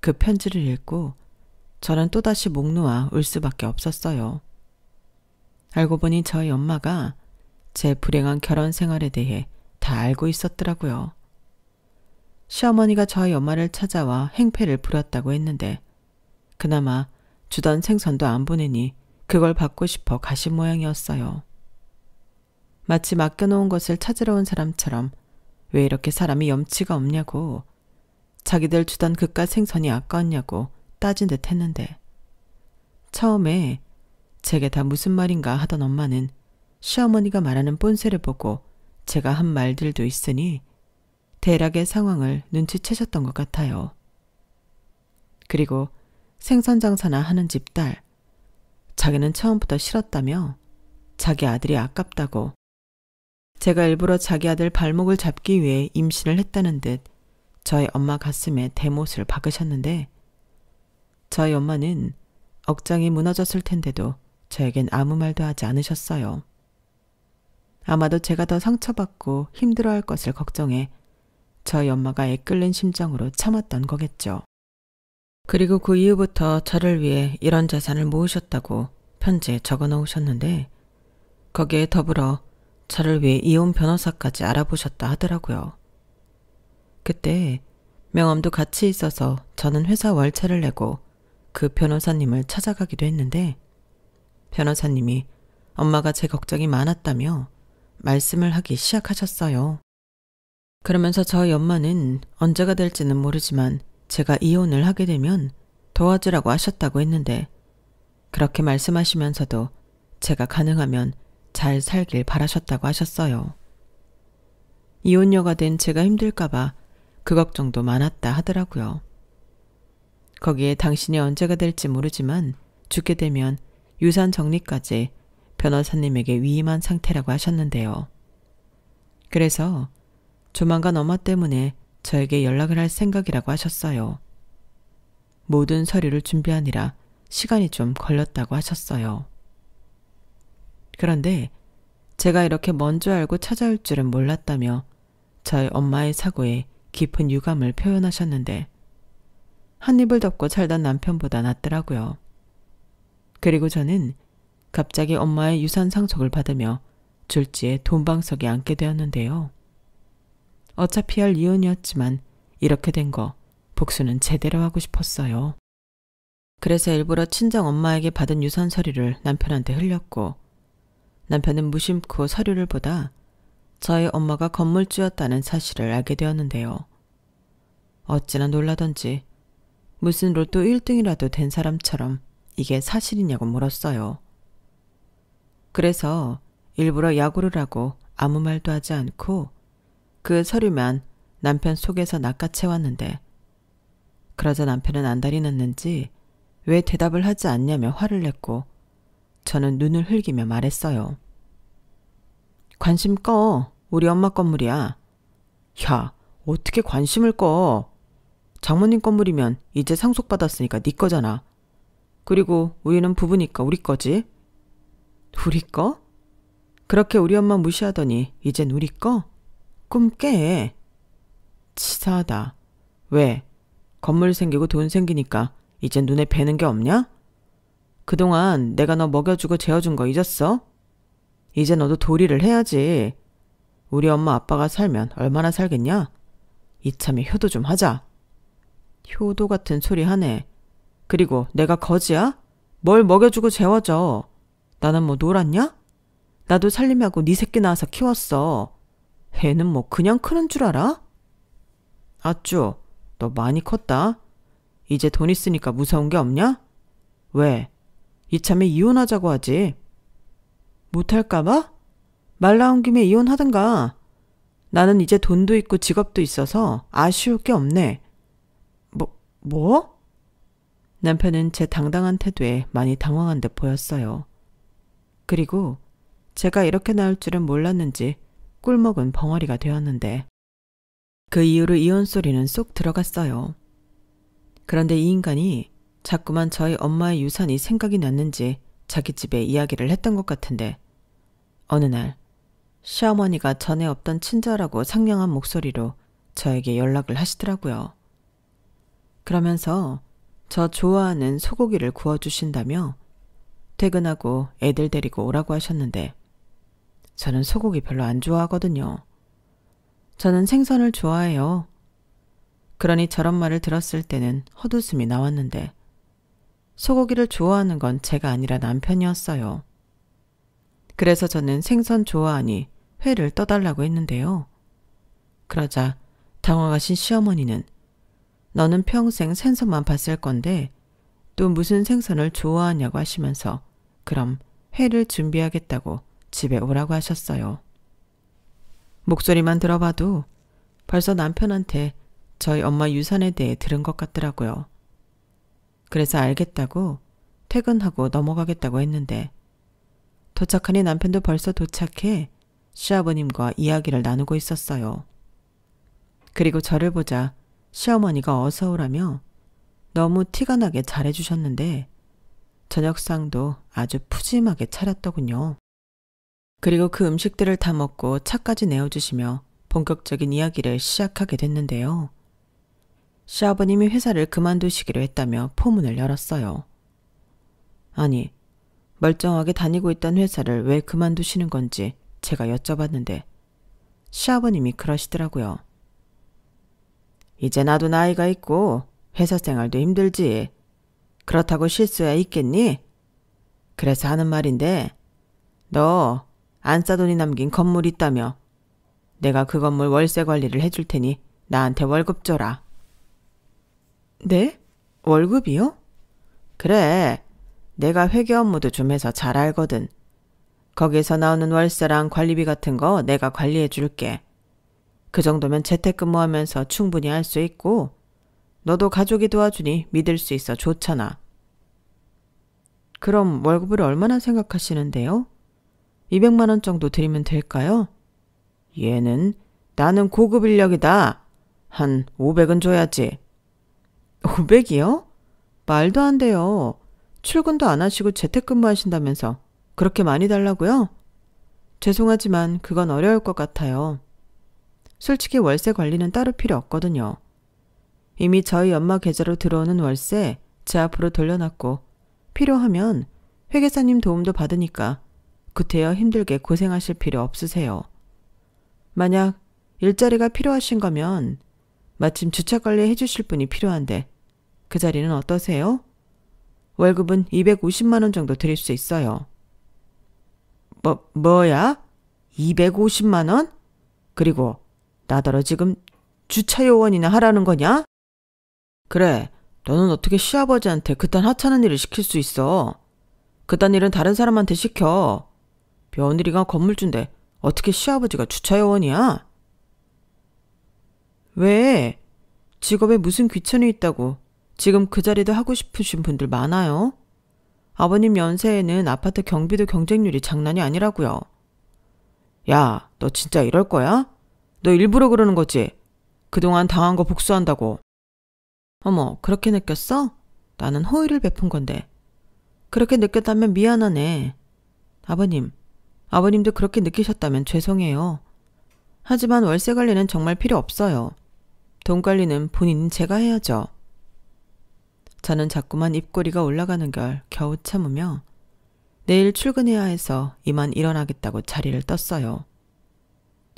그 편지를 읽고 저는 또다시 목 놓아 울 수밖에 없었어요. 알고 보니 저희 엄마가 제 불행한 결혼 생활에 대해 다 알고 있었더라고요. 시어머니가 저희 엄마를 찾아와 행패를 부렸다고 했는데 그나마 주던 생선도 안 보내니 그걸 받고 싶어 가신 모양이었어요. 마치 맡겨놓은 것을 찾으러 온 사람처럼 왜 이렇게 사람이 염치가 없냐고, 자기들 주던 그깟 생선이 아까웠냐고 따진 듯 했는데 처음에 제게 다 무슨 말인가 하던 엄마는 시어머니가 말하는 본세를 보고 제가 한 말들도 있으니 대략의 상황을 눈치채셨던 것 같아요. 그리고 생선 장사나 하는 집 딸, 자기는 처음부터 싫었다며 자기 아들이 아깝다고, 제가 일부러 자기 아들 발목을 잡기 위해 임신을 했다는 듯 저희 엄마 가슴에 대못을 박으셨는데 저희 엄마는 억장이 무너졌을 텐데도 저에겐 아무 말도 하지 않으셨어요. 아마도 제가 더 상처받고 힘들어할 것을 걱정해 저희 엄마가 애끓는 심정으로 참았던 거겠죠. 그리고 그 이후부터 저를 위해 이런 재산을 모으셨다고 편지에 적어 놓으셨는데 거기에 더불어 저를 위해 이혼 변호사까지 알아보셨다 하더라고요. 그때 명함도 같이 있어서 저는 회사 월차를 내고 그 변호사님을 찾아가기도 했는데 변호사님이 엄마가 제 걱정이 많았다며 말씀을 하기 시작하셨어요. 그러면서 저희 엄마는 언제가 될지는 모르지만 제가 이혼을 하게 되면 도와주라고 하셨다고 했는데 그렇게 말씀하시면서도 제가 가능하면 잘 살길 바라셨다고 하셨어요. 이혼녀가 된 제가 힘들까봐 그 걱정도 많았다 하더라고요. 거기에 당신이 언제가 될지 모르지만 죽게 되면 유산 정리까지 변호사님에게 위임한 상태라고 하셨는데요. 그래서 조만간 엄마 때문에 저에게 연락을 할 생각이라고 하셨어요. 모든 서류를 준비하느라 시간이 좀 걸렸다고 하셨어요. 그런데 제가 이렇게 먼저 알고 찾아올 줄은 몰랐다며 저희 엄마의 사고에 깊은 유감을 표현하셨는데 한 입을 덮고 살던 남편보다 낫더라고요. 그리고 저는 갑자기 엄마의 유산 상속을 받으며 졸지에 돈방석에 앉게 되었는데요. 어차피 할 이혼이었지만 이렇게 된 거 복수는 제대로 하고 싶었어요. 그래서 일부러 친정 엄마에게 받은 유산 서류를 남편한테 흘렸고 남편은 무심코 서류를 보다 저희 엄마가 건물주였다는 사실을 알게 되었는데요. 어찌나 놀라던지 무슨 로또 1등이라도 된 사람처럼 이게 사실이냐고 물었어요. 그래서 일부러 야구를 하고 아무 말도 하지 않고 그 서류만 남편 속에서 낚아채웠는데 그러자 남편은 안달이 났는지 왜 대답을 하지 않냐며 화를 냈고 저는 눈을 흘기며 말했어요. 관심 꺼. 우리 엄마 건물이야. 야, 어떻게 관심을 꺼. 장모님 건물이면 이제 상속받았으니까 네 거잖아. 그리고 우리는 부부니까 우리 거지. 우리 거? 그렇게 우리 엄마 무시하더니 이젠 우리 거? 꿈 깨. 치사하다. 왜? 건물 생기고 돈 생기니까 이젠 눈에 뵈는 게 없냐? 그동안 내가 너 먹여주고 재워준 거 잊었어? 이제 너도 도리를 해야지. 우리 엄마 아빠가 살면 얼마나 살겠냐? 이참에 효도 좀 하자. 효도 같은 소리 하네. 그리고 내가 거지야? 뭘 먹여주고 재워줘. 나는 뭐 놀았냐? 나도 살림하고 네 새끼 낳아서 키웠어. 애는 뭐 그냥 크는 줄 알아? 아쭈, 너 많이 컸다. 이제 돈 있으니까 무서운 게 없냐? 왜? 이참에 이혼하자고 하지. 못할까봐? 말 나온 김에 이혼하든가. 나는 이제 돈도 있고 직업도 있어서 아쉬울 게 없네. 뭐? 남편은 제 당당한 태도에 많이 당황한 듯 보였어요. 그리고 제가 이렇게 나올 줄은 몰랐는지 꿀먹은 벙어리가 되었는데 그 이후로 이혼 소리는 쏙 들어갔어요. 그런데 이 인간이 자꾸만 저희 엄마의 유산이 생각이 났는지 자기 집에 이야기를 했던 것 같은데 어느 날 시어머니가 전에 없던 친절하고 상냥한 목소리로 저에게 연락을 하시더라고요. 그러면서 저 좋아하는 소고기를 구워주신다며 퇴근하고 애들 데리고 오라고 하셨는데 저는 소고기 별로 안 좋아하거든요. 저는 생선을 좋아해요. 그러니 저런 말을 들었을 때는 헛웃음이 나왔는데 소고기를 좋아하는 건 제가 아니라 남편이었어요. 그래서 저는 생선 좋아하니 회를 떠달라고 했는데요. 그러자 당황하신 시어머니는 너는 평생 생선만 봤을 건데 또 무슨 생선을 좋아하냐고 하시면서 그럼 회를 준비하겠다고 집에 오라고 하셨어요. 목소리만 들어봐도 벌써 남편한테 저희 엄마 유산에 대해 들은 것 같더라고요. 그래서 알겠다고 퇴근하고 넘어가겠다고 했는데 도착하니 남편도 벌써 도착해 시아버님과 이야기를 나누고 있었어요. 그리고 저를 보자 시어머니가 어서 오라며 너무 티가 나게 잘해주셨는데 저녁상도 아주 푸짐하게 차렸더군요. 그리고 그 음식들을 다 먹고 차까지 내어주시며 본격적인 이야기를 시작하게 됐는데요. 시아버님이 회사를 그만두시기로 했다며 포문을 열었어요. 아니, 멀쩡하게 다니고 있던 회사를 왜 그만두시는 건지 제가 여쭤봤는데 시아버님이 그러시더라고요. 이제 나도 나이가 있고 회사 생활도 힘들지. 그렇다고 쉴 수야 있겠니? 그래서 하는 말인데 너 안싸돈이 남긴 건물 있다며 내가 그 건물 월세 관리를 해줄 테니 나한테 월급 줘라. 네? 월급이요? 그래. 내가 회계 업무도 좀 해서 잘 알거든. 거기에서 나오는 월세랑 관리비 같은 거 내가 관리해 줄게. 그 정도면 재택근무하면서 충분히 할 수 있고 너도 가족이 도와주니 믿을 수 있어 좋잖아. 그럼 월급을 얼마나 생각하시는데요? 200만 원 정도 드리면 될까요? 얘는 나는 고급 인력이다. 한 500은 줘야지. 500이요? 말도 안 돼요. 출근도 안 하시고 재택근무 하신다면서 그렇게 많이 달라고요? 죄송하지만 그건 어려울 것 같아요. 솔직히 월세 관리는 따로 필요 없거든요. 이미 저희 엄마 계좌로 들어오는 월세 제 앞으로 돌려놨고 필요하면 회계사님 도움도 받으니까 구태여 힘들게 고생하실 필요 없으세요. 만약 일자리가 필요하신 거면 마침 주차 관리 해주실 분이 필요한데 그 자리는 어떠세요? 월급은 250만 원 정도 드릴 수 있어요. 뭐야? 250만 원? 그리고 나더러 지금 주차 요원이나 하라는 거냐? 그래, 너는 어떻게 시아버지한테 그딴 하찮은 일을 시킬 수 있어? 그딴 일은 다른 사람한테 시켜. 며느리가 건물주인데 어떻게 시아버지가 주차 요원이야? 왜? 직업에 무슨 귀천이 있다고 지금 그 자리도 하고 싶으신 분들 많아요. 아버님 연세에는 아파트 경비도 경쟁률이 장난이 아니라고요. 야, 너 진짜 이럴 거야? 너 일부러 그러는 거지? 그동안 당한 거 복수한다고. 어머, 그렇게 느꼈어? 나는 호의를 베푼 건데. 그렇게 느꼈다면 미안하네. 아버님도 그렇게 느끼셨다면 죄송해요. 하지만 월세 관리는 정말 필요 없어요. 돈 관리는 본인인 제가 해야죠. 저는 자꾸만 입꼬리가 올라가는 걸 겨우 참으며 내일 출근해야 해서 이만 일어나겠다고 자리를 떴어요.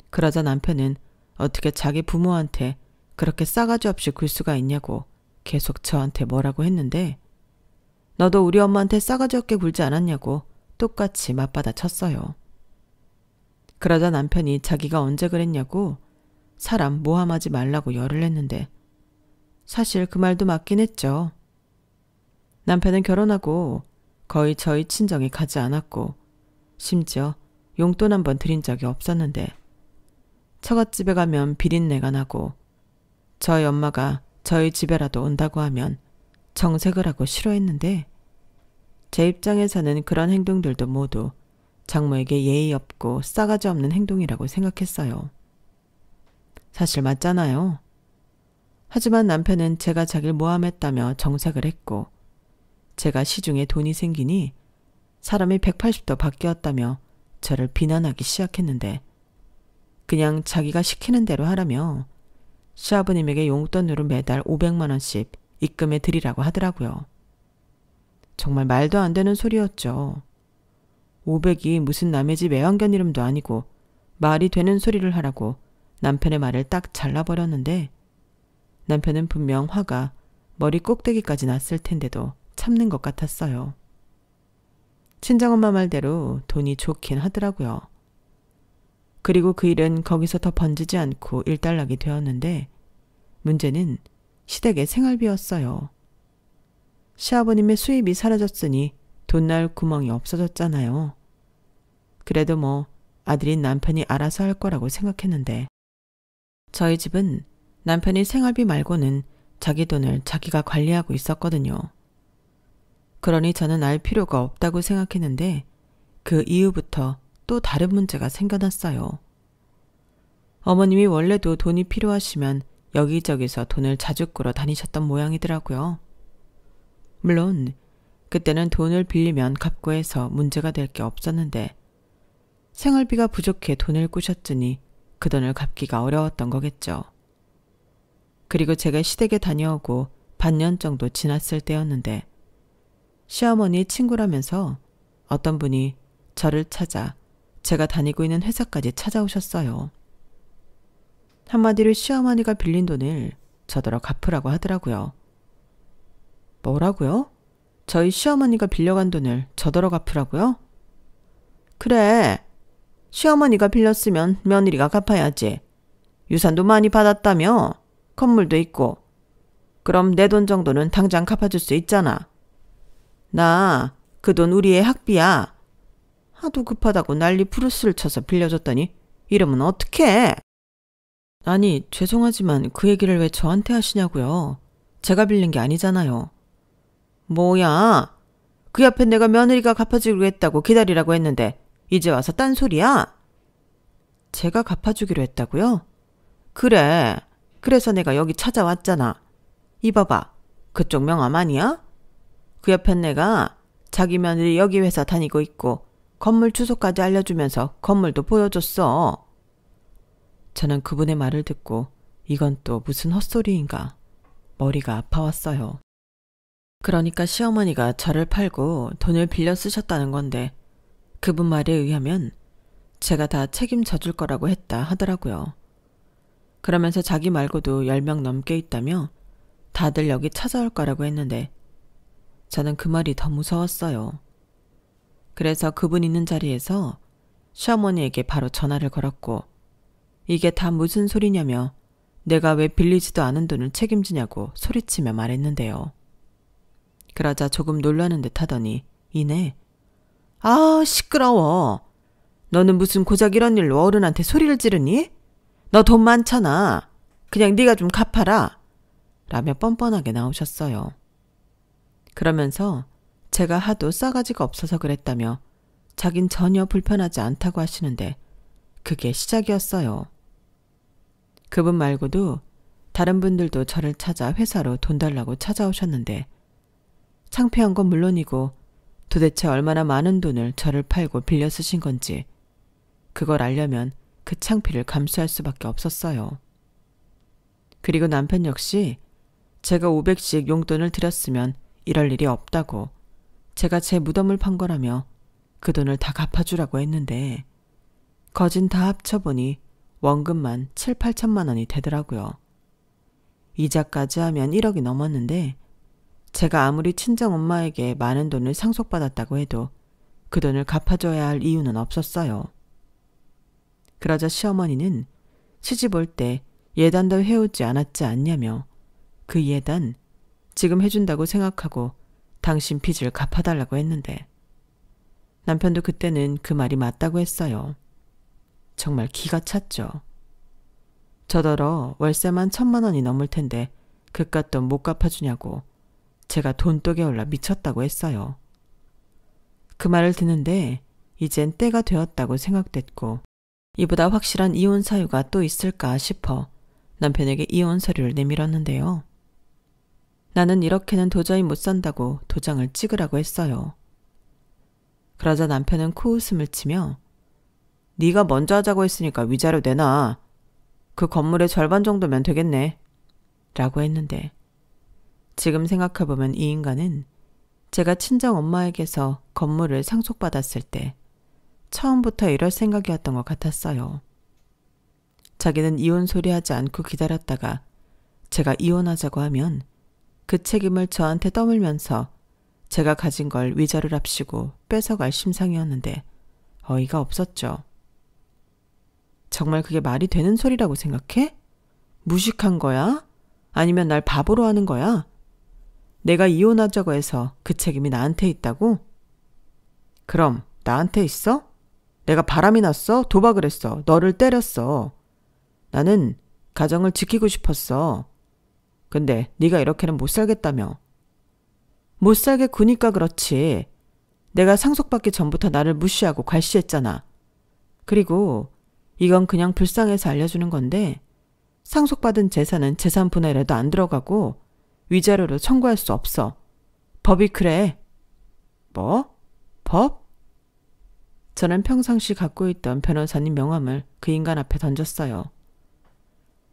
그러자 남편은 어떻게 자기 부모한테 그렇게 싸가지 없이 굴 수가 있냐고 계속 저한테 뭐라고 했는데 너도 우리 엄마한테 싸가지 없게 굴지 않았냐고 똑같이 맞받아 쳤어요. 그러자 남편이 자기가 언제 그랬냐고 사람 모함하지 말라고 열을 냈는데 사실 그 말도 맞긴 했죠. 남편은 결혼하고 거의 저희 친정에 가지 않았고 심지어 용돈 한 번 드린 적이 없었는데 처갓집에 가면 비린내가 나고 저희 엄마가 저희 집에라도 온다고 하면 정색을 하고 싫어했는데 제 입장에서는 그런 행동들도 모두 장모에게 예의 없고 싸가지 없는 행동이라고 생각했어요. 사실 맞잖아요. 하지만 남편은 제가 자기를 모함했다며 정색을 했고, 제가 시중에 돈이 생기니 사람이 180도 바뀌었다며 저를 비난하기 시작했는데, 그냥 자기가 시키는 대로 하라며 시아버님에게 용돈으로 매달 500만 원씩 입금해 드리라고 하더라고요. 정말 말도 안 되는 소리였죠. 500이 무슨 남의 집 애완견 이름도 아니고 말이 되는 소리를 하라고 남편의 말을 딱 잘라버렸는데, 남편은 분명 화가 머리 꼭대기까지 났을 텐데도 참는 것 같았어요. 친정엄마 말대로 돈이 좋긴 하더라고요. 그리고 그 일은 거기서 더 번지지 않고 일단락이 되었는데, 문제는 시댁의 생활비였어요. 시아버님의 수입이 사라졌으니 돈 나올 구멍이 없어졌잖아요. 그래도 뭐 아들인 남편이 알아서 할 거라고 생각했는데, 저희 집은 남편이 생활비 말고는 자기 돈을 자기가 관리하고 있었거든요. 그러니 저는 알 필요가 없다고 생각했는데, 그 이후부터 또 다른 문제가 생겨났어요. 어머님이 원래도 돈이 필요하시면 여기저기서 돈을 자주 끌어 다니셨던 모양이더라고요. 물론 그때는 돈을 빌리면 갚고 해서 문제가 될 게 없었는데, 생활비가 부족해 돈을 꾸셨으니 그 돈을 갚기가 어려웠던 거겠죠. 그리고 제가 시댁에 다녀오고 반년 정도 지났을 때였는데, 시어머니의 친구라면서 어떤 분이 저를 찾아 제가 다니고 있는 회사까지 찾아오셨어요. 한마디로 시어머니가 빌린 돈을 저더러 갚으라고 하더라고요. 뭐라고요? 저희 시어머니가 빌려간 돈을 저더러 갚으라고요? 그래, 시어머니가 빌렸으면 며느리가 갚아야지. 유산도 많이 받았다며? 건물도 있고. 그럼 내 돈 정도는 당장 갚아줄 수 있잖아. 나 그 돈 우리의 학비야. 하도 급하다고 난리 부르스를 쳐서 빌려줬더니 이러면 어떡해? 아니, 죄송하지만 그 얘기를 왜 저한테 하시냐고요. 제가 빌린 게 아니잖아요. 뭐야? 그 옆에 내가 며느리가 갚아주기로 했다고 기다리라고 했는데 이제 와서 딴소리야? 제가 갚아주기로 했다고요? 그래. 그래서 내가 여기 찾아왔잖아. 이봐봐. 그쪽 명함 아니야? 그 옆에 내가 자기 며느리 여기 회사 다니고 있고 건물 주소까지 알려주면서 건물도 보여줬어. 저는 그분의 말을 듣고 이건 또 무슨 헛소리인가. 머리가 아파왔어요. 그러니까 시어머니가 저를 팔고 돈을 빌려 쓰셨다는 건데, 그분 말에 의하면 제가 다 책임져 줄 거라고 했다 하더라고요. 그러면서 자기 말고도 10명 넘게 있다며 다들 여기 찾아올 거라고 했는데, 저는 그 말이 더 무서웠어요. 그래서 그분 있는 자리에서 시어머니에게 바로 전화를 걸었고, 이게 다 무슨 소리냐며 내가 왜 빌리지도 않은 돈을 책임지냐고 소리치며 말했는데요. 그러자 조금 놀라는 듯 하더니 이내 아, 시끄러워. 너는 무슨 고작 이런 일로 어른한테 소리를 지르니? 너 돈 많잖아. 그냥 네가 좀 갚아라. 라며 뻔뻔하게 나오셨어요. 그러면서 제가 하도 싸가지가 없어서 그랬다며 자긴 전혀 불편하지 않다고 하시는데, 그게 시작이었어요. 그분 말고도 다른 분들도 저를 찾아 회사로 돈 달라고 찾아오셨는데, 창피한 건 물론이고 도대체 얼마나 많은 돈을 저를 팔고 빌려 쓰신 건지 그걸 알려면 그 창피를 감수할 수밖에 없었어요. 그리고 남편 역시 제가 500씩 용돈을 드렸으면 이럴 일이 없다고 제가 제 무덤을 판 거라며 그 돈을 다 갚아주라고 했는데, 거진 다 합쳐보니 원금만 7, 8천만 원이 되더라고요. 이자까지 하면 1억이 넘었는데, 제가 아무리 친정엄마에게 많은 돈을 상속받았다고 해도 그 돈을 갚아줘야 할 이유는 없었어요. 그러자 시어머니는 시집 올 때 예단도 해오지 않았지 않냐며 그 예단 지금 해준다고 생각하고 당신 빚을 갚아달라고 했는데, 남편도 그때는 그 말이 맞다고 했어요. 정말 기가 찼죠. 저더러 월세만 1,000만 원이 넘을 텐데 그깟 돈 못 갚아주냐고 제가 돈독에 올라 미쳤다고 했어요. 그 말을 듣는데 이젠 때가 되었다고 생각됐고 이보다 확실한 이혼 사유가 또 있을까 싶어 남편에게 이혼 서류를 내밀었는데요. 나는 이렇게는 도저히 못 산다고 도장을 찍으라고 했어요. 그러자 남편은 코웃음을 치며 네가 먼저 하자고 했으니까 위자료 내놔. 그 건물의 절반 정도면 되겠네. 라고 했는데 지금 생각해보면 이 인간은 제가 친정 엄마에게서 건물을 상속받았을 때 처음부터 이럴 생각이었던 것 같았어요. 자기는 이혼 소리하지 않고 기다렸다가 제가 이혼하자고 하면 그 책임을 저한테 떠밀면서 제가 가진 걸 위자료랍시고 뺏어갈 심상이었는데 어이가 없었죠. 정말 그게 말이 되는 소리라고 생각해? 무식한 거야? 아니면 날 바보로 하는 거야? 내가 이혼하자고 해서 그 책임이 나한테 있다고? 그럼 나한테 있어? 내가 바람이 났어? 도박을 했어? 너를 때렸어? 나는 가정을 지키고 싶었어. 근데 네가 이렇게는 못 살겠다며. 못 살겠구니까 그렇지. 내가 상속받기 전부터 나를 무시하고 괄시했잖아. 그리고 이건 그냥 불쌍해서 알려주는 건데 상속받은 재산은 재산 분할에도 안 들어가고 위자료로 청구할 수 없어. 법이 그래. 뭐? 법? 저는 평상시 갖고 있던 변호사님 명함을 그 인간 앞에 던졌어요.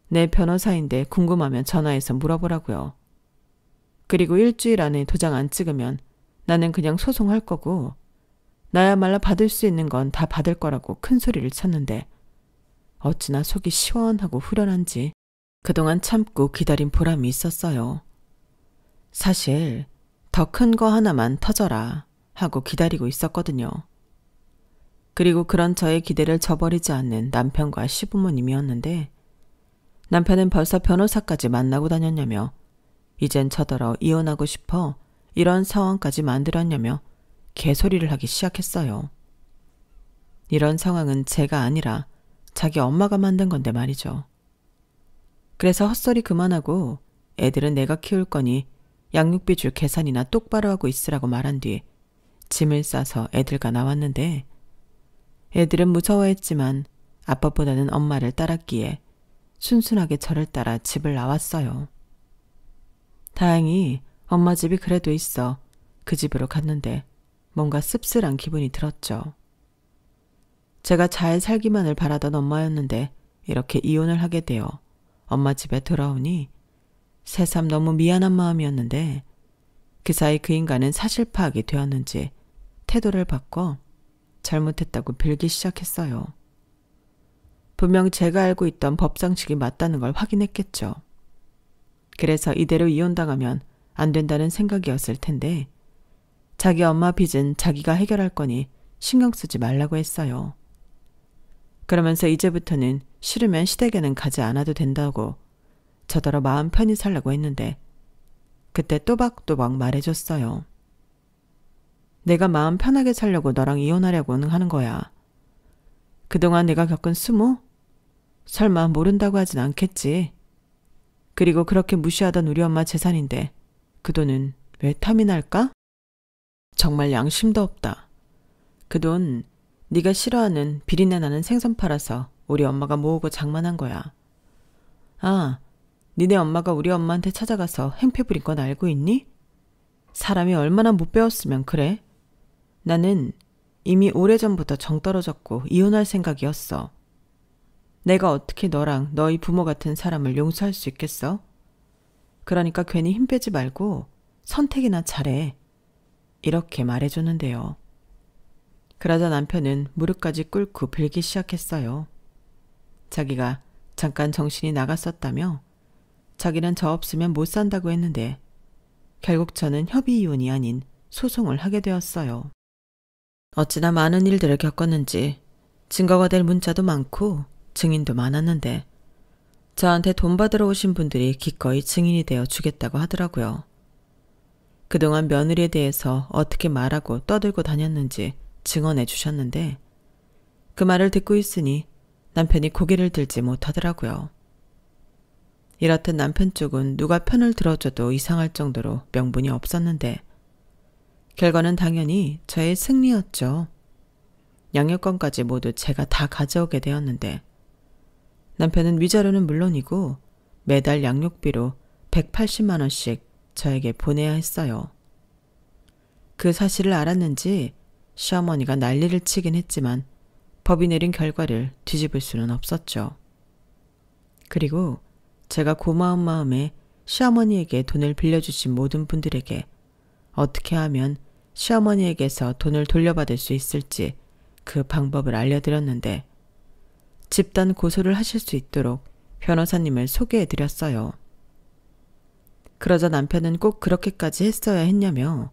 내 변호사인데 궁금하면 전화해서 물어보라고요. 그리고 일주일 안에 도장 안 찍으면 나는 그냥 소송할 거고 나야말로 받을 수 있는 건 다 받을 거라고 큰 소리를 쳤는데 어찌나 속이 시원하고 후련한지 그동안 참고 기다린 보람이 있었어요. 사실 더 큰 거 하나만 터져라 하고 기다리고 있었거든요. 그리고 그런 저의 기대를 저버리지 않는 남편과 시부모님이었는데 남편은 벌써 변호사까지 만나고 다녔냐며 이젠 저더러 이혼하고 싶어 이런 상황까지 만들었냐며 개소리를 하기 시작했어요. 이런 상황은 제가 아니라 자기 엄마가 만든 건데 말이죠. 그래서 헛소리 그만하고 애들은 내가 키울 거니 양육비 줄 계산이나 똑바로 하고 있으라고 말한 뒤 짐을 싸서 애들과 나왔는데 애들은 무서워했지만 아빠보다는 엄마를 따랐기에 순순하게 저를 따라 집을 나왔어요. 다행히 엄마 집이 그래도 있어 그 집으로 갔는데 뭔가 씁쓸한 기분이 들었죠. 제가 잘 살기만을 바라던 엄마였는데 이렇게 이혼을 하게 되어 엄마 집에 돌아오니 새삼 너무 미안한 마음이었는데 그 사이 그 인간은 사실 파악이 되었는지 태도를 바꿔 잘못했다고 빌기 시작했어요. 분명 제가 알고 있던 법상식이 맞다는 걸 확인했겠죠. 그래서 이대로 이혼당하면 안 된다는 생각이었을 텐데 자기 엄마 빚은 자기가 해결할 거니 신경 쓰지 말라고 했어요. 그러면서 이제부터는 싫으면 시댁에는 가지 않아도 된다고 저더러 마음 편히 살라고 했는데 그때 또박또박 말해줬어요. 내가 마음 편하게 살려고 너랑 이혼하려고는 하는 거야. 그동안 내가 겪은 수모? 설마 모른다고 하진 않겠지. 그리고 그렇게 무시하던 우리 엄마 재산인데 그 돈은 왜 탐이 날까? 정말 양심도 없다. 그 돈 네가 싫어하는 비린내 나는 생선 팔아서 우리 엄마가 모으고 장만한 거야. 아, 니네 엄마가 우리 엄마한테 찾아가서 행패 부린 건 알고 있니? 사람이 얼마나 못 배웠으면 그래? 나는 이미 오래전부터 정 떨어졌고 이혼할 생각이었어. 내가 어떻게 너랑 너희 부모 같은 사람을 용서할 수 있겠어? 그러니까 괜히 힘 빼지 말고 선택이나 잘해. 이렇게 말해줬는데요. 그러자 남편은 무릎까지 꿇고 빌기 시작했어요. 자기가 잠깐 정신이 나갔었다며 자기는 저 없으면 못 산다고 했는데 결국 저는 협의 이혼이 아닌 소송을 하게 되었어요. 어찌나 많은 일들을 겪었는지 증거가 될 문자도 많고 증인도 많았는데 저한테 돈 받으러 오신 분들이 기꺼이 증인이 되어 주겠다고 하더라고요. 그동안 며느리에 대해서 어떻게 말하고 떠들고 다녔는지 증언해 주셨는데 그 말을 듣고 있으니 남편이 고개를 들지 못하더라고요. 이렇듯 남편 쪽은 누가 편을 들어줘도 이상할 정도로 명분이 없었는데 결과는 당연히 저의 승리였죠. 양육권까지 모두 제가 다 가져오게 되었는데 남편은 위자료는 물론이고 매달 양육비로 180만 원씩 저에게 보내야 했어요. 그 사실을 알았는지 시어머니가 난리를 치긴 했지만 법이 내린 결과를 뒤집을 수는 없었죠. 그리고 제가 고마운 마음에 시어머니에게 돈을 빌려주신 모든 분들에게 어떻게 하면 시어머니에게서 돈을 돌려받을 수 있을지 그 방법을 알려드렸는데 집단 고소를 하실 수 있도록 변호사님을 소개해드렸어요. 그러자 남편은 꼭 그렇게까지 했어야 했냐며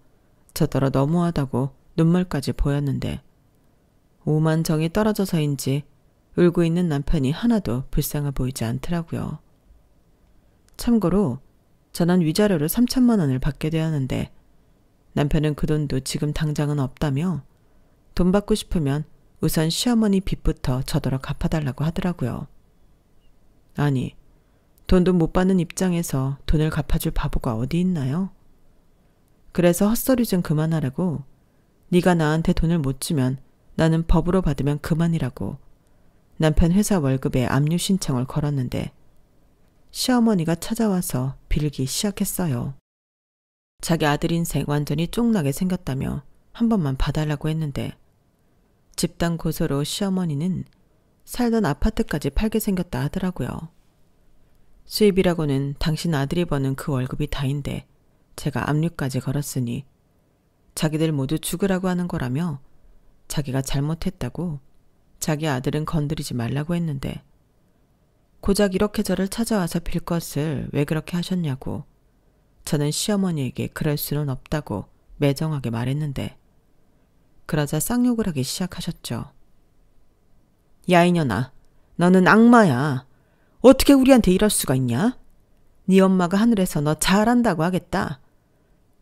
저더러 너무하다고 눈물까지 보였는데 오만 정이 떨어져서인지 울고 있는 남편이 하나도 불쌍해 보이지 않더라고요. 참고로 저는 위자료로 3천만 원을 받게 되었는데 남편은 그 돈도 지금 당장은 없다며 돈 받고 싶으면 우선 시어머니 빚부터 저더러 갚아달라고 하더라고요. 아니, 돈도 못 받는 입장에서 돈을 갚아줄 바보가 어디 있나요? 그래서 헛소리 좀 그만하라고 네가 나한테 돈을 못 주면 나는 법으로 받으면 그만이라고 남편 회사 월급에 압류 신청을 걸었는데 시어머니가 찾아와서 빌기 시작했어요. 자기 아들 인생 완전히 쫑나게 생겼다며 한 번만 봐달라고 했는데 집단 고소로 시어머니는 살던 아파트까지 팔게 생겼다 하더라고요. 수입이라고는 당신 아들이 버는 그 월급이 다인데 제가 압류까지 걸었으니 자기들 모두 죽으라고 하는 거라며 자기가 잘못했다고 자기 아들은 건드리지 말라고 했는데 고작 이렇게 저를 찾아와서 빌 것을 왜 그렇게 하셨냐고 저는 시어머니에게 그럴 수는 없다고 매정하게 말했는데 그러자 쌍욕을 하기 시작하셨죠. 야 이년아, 너는 악마야. 어떻게 우리한테 이럴 수가 있냐? 네 엄마가 하늘에서 너 잘한다고 하겠다.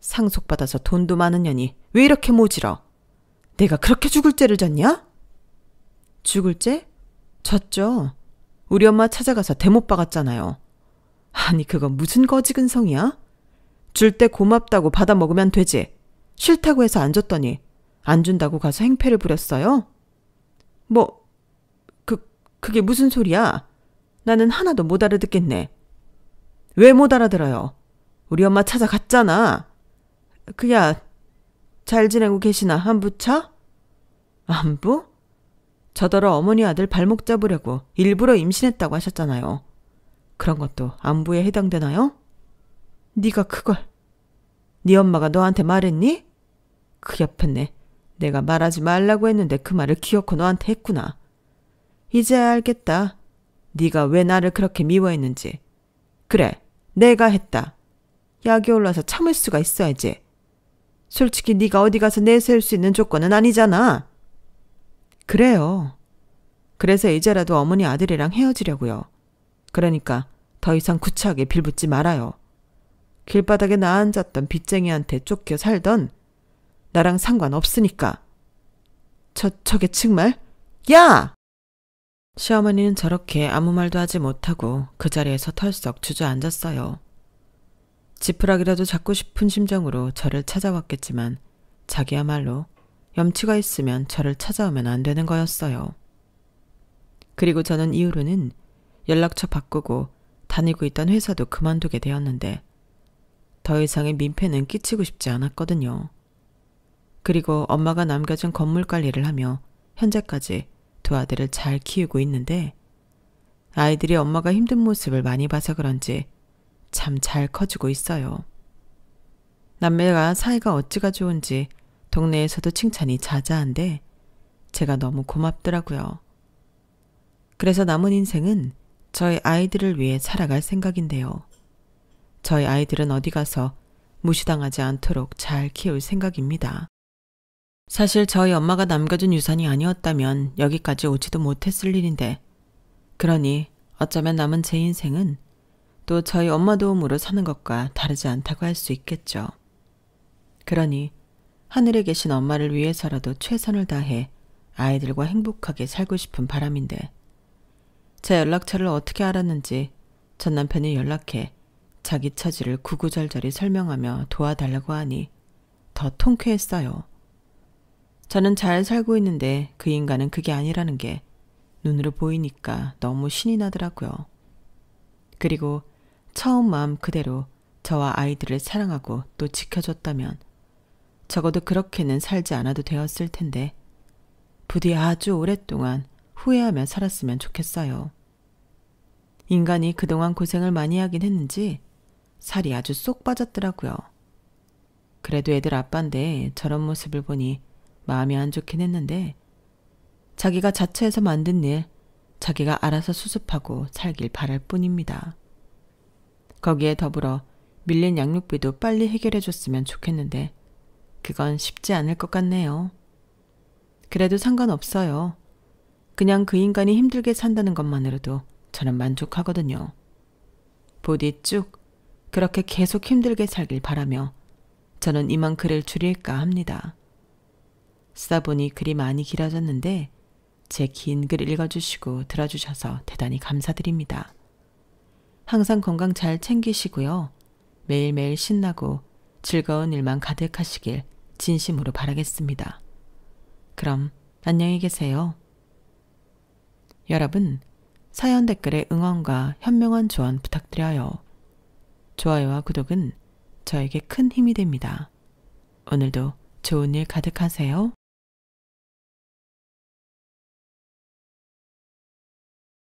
상속받아서 돈도 많은 년이 왜 이렇게 모질어? 내가 그렇게 죽을 죄를 졌냐? 죽을 죄? 졌죠. 우리 엄마 찾아가서 대못 박았잖아요. 아니 그건 무슨 거지근성이야? 줄 때 고맙다고 받아 먹으면 되지. 싫다고 해서 안 줬더니 안 준다고 가서 행패를 부렸어요? 그게 무슨 소리야? 나는 하나도 못 알아듣겠네. 왜 못 알아들어요? 우리 엄마 찾아갔잖아. 그야 잘 지내고 계시나 안부차? 안부? 저더러 어머니 아들 발목 잡으려고 일부러 임신했다고 하셨잖아요. 그런 것도 안부에 해당되나요? 네가 그걸 네 엄마가 너한테 말했니? 그 옆에네. 내가 말하지 말라고 했는데 그 말을 기어코 너한테 했구나. 이제야 알겠다. 네가 왜 나를 그렇게 미워했는지. 그래, 내가 했다. 약이 올라서 참을 수가 있어야지. 솔직히 네가 어디 가서 내세울 수 있는 조건은 아니잖아. 그래요. 그래서 이제라도 어머니 아들이랑 헤어지려고요. 그러니까 더 이상 구차하게 빌붙지 말아요. 길바닥에 나앉았던 빚쟁이한테 쫓겨 살던 나랑 상관없으니까. 저게 정말? 야! 시어머니는 저렇게 아무 말도 하지 못하고 그 자리에서 털썩 주저앉았어요. 지푸라기라도 잡고 싶은 심정으로 저를 찾아왔겠지만 자기야말로 염치가 있으면 저를 찾아오면 안 되는 거였어요. 그리고 저는 이후로는 연락처 바꾸고 다니고 있던 회사도 그만두게 되었는데 더 이상의 민폐는 끼치고 싶지 않았거든요. 그리고 엄마가 남겨준 건물 관리를 하며 현재까지 두 아들을 잘 키우고 있는데 아이들이 엄마가 힘든 모습을 많이 봐서 그런지 참 잘 커지고 있어요. 남매가 사이가 어찌가 좋은지 동네에서도 칭찬이 자자한데 제가 너무 고맙더라고요. 그래서 남은 인생은 저희 아이들을 위해 살아갈 생각인데요. 저희 아이들은 어디 가서 무시당하지 않도록 잘 키울 생각입니다. 사실 저희 엄마가 남겨준 유산이 아니었다면 여기까지 오지도 못했을 일인데 그러니 어쩌면 남은 제 인생은 또 저희 엄마 도움으로 사는 것과 다르지 않다고 할 수 있겠죠. 그러니 하늘에 계신 엄마를 위해서라도 최선을 다해 아이들과 행복하게 살고 싶은 바람인데 제 연락처를 어떻게 알았는지 전 남편이 연락해 자기 처지를 구구절절히 설명하며 도와달라고 하니 더 통쾌했어요. 저는 잘 살고 있는데 그 인간은 그게 아니라는 게 눈으로 보이니까 너무 신이 나더라고요. 그리고 처음 마음 그대로 저와 아이들을 사랑하고 또 지켜줬다면 적어도 그렇게는 살지 않아도 되었을 텐데 부디 아주 오랫동안 후회하며 살았으면 좋겠어요. 인간이 그동안 고생을 많이 하긴 했는지 살이 아주 쏙 빠졌더라고요. 그래도 애들 아빠인데 저런 모습을 보니 마음이 안 좋긴 했는데 자기가 자처해서 만든 일 자기가 알아서 수습하고 살길 바랄 뿐입니다. 거기에 더불어 밀린 양육비도 빨리 해결해 줬으면 좋겠는데 그건 쉽지 않을 것 같네요. 그래도 상관없어요. 그냥 그 인간이 힘들게 산다는 것만으로도 저는 만족하거든요. 부디 쭉 그렇게 계속 힘들게 살길 바라며 저는 이만 글을 줄일까 합니다. 쓰다 보니 글이 많이 길어졌는데 제 긴 글 읽어주시고 들어주셔서 대단히 감사드립니다. 항상 건강 잘 챙기시고요. 매일매일 신나고 즐거운 일만 가득하시길 진심으로 바라겠습니다. 그럼 안녕히 계세요. 여러분, 사연 댓글에 응원과 현명한 조언 부탁드려요. 좋아요와 구독은 저에게 큰 힘이 됩니다. 오늘도 좋은 일 가득하세요.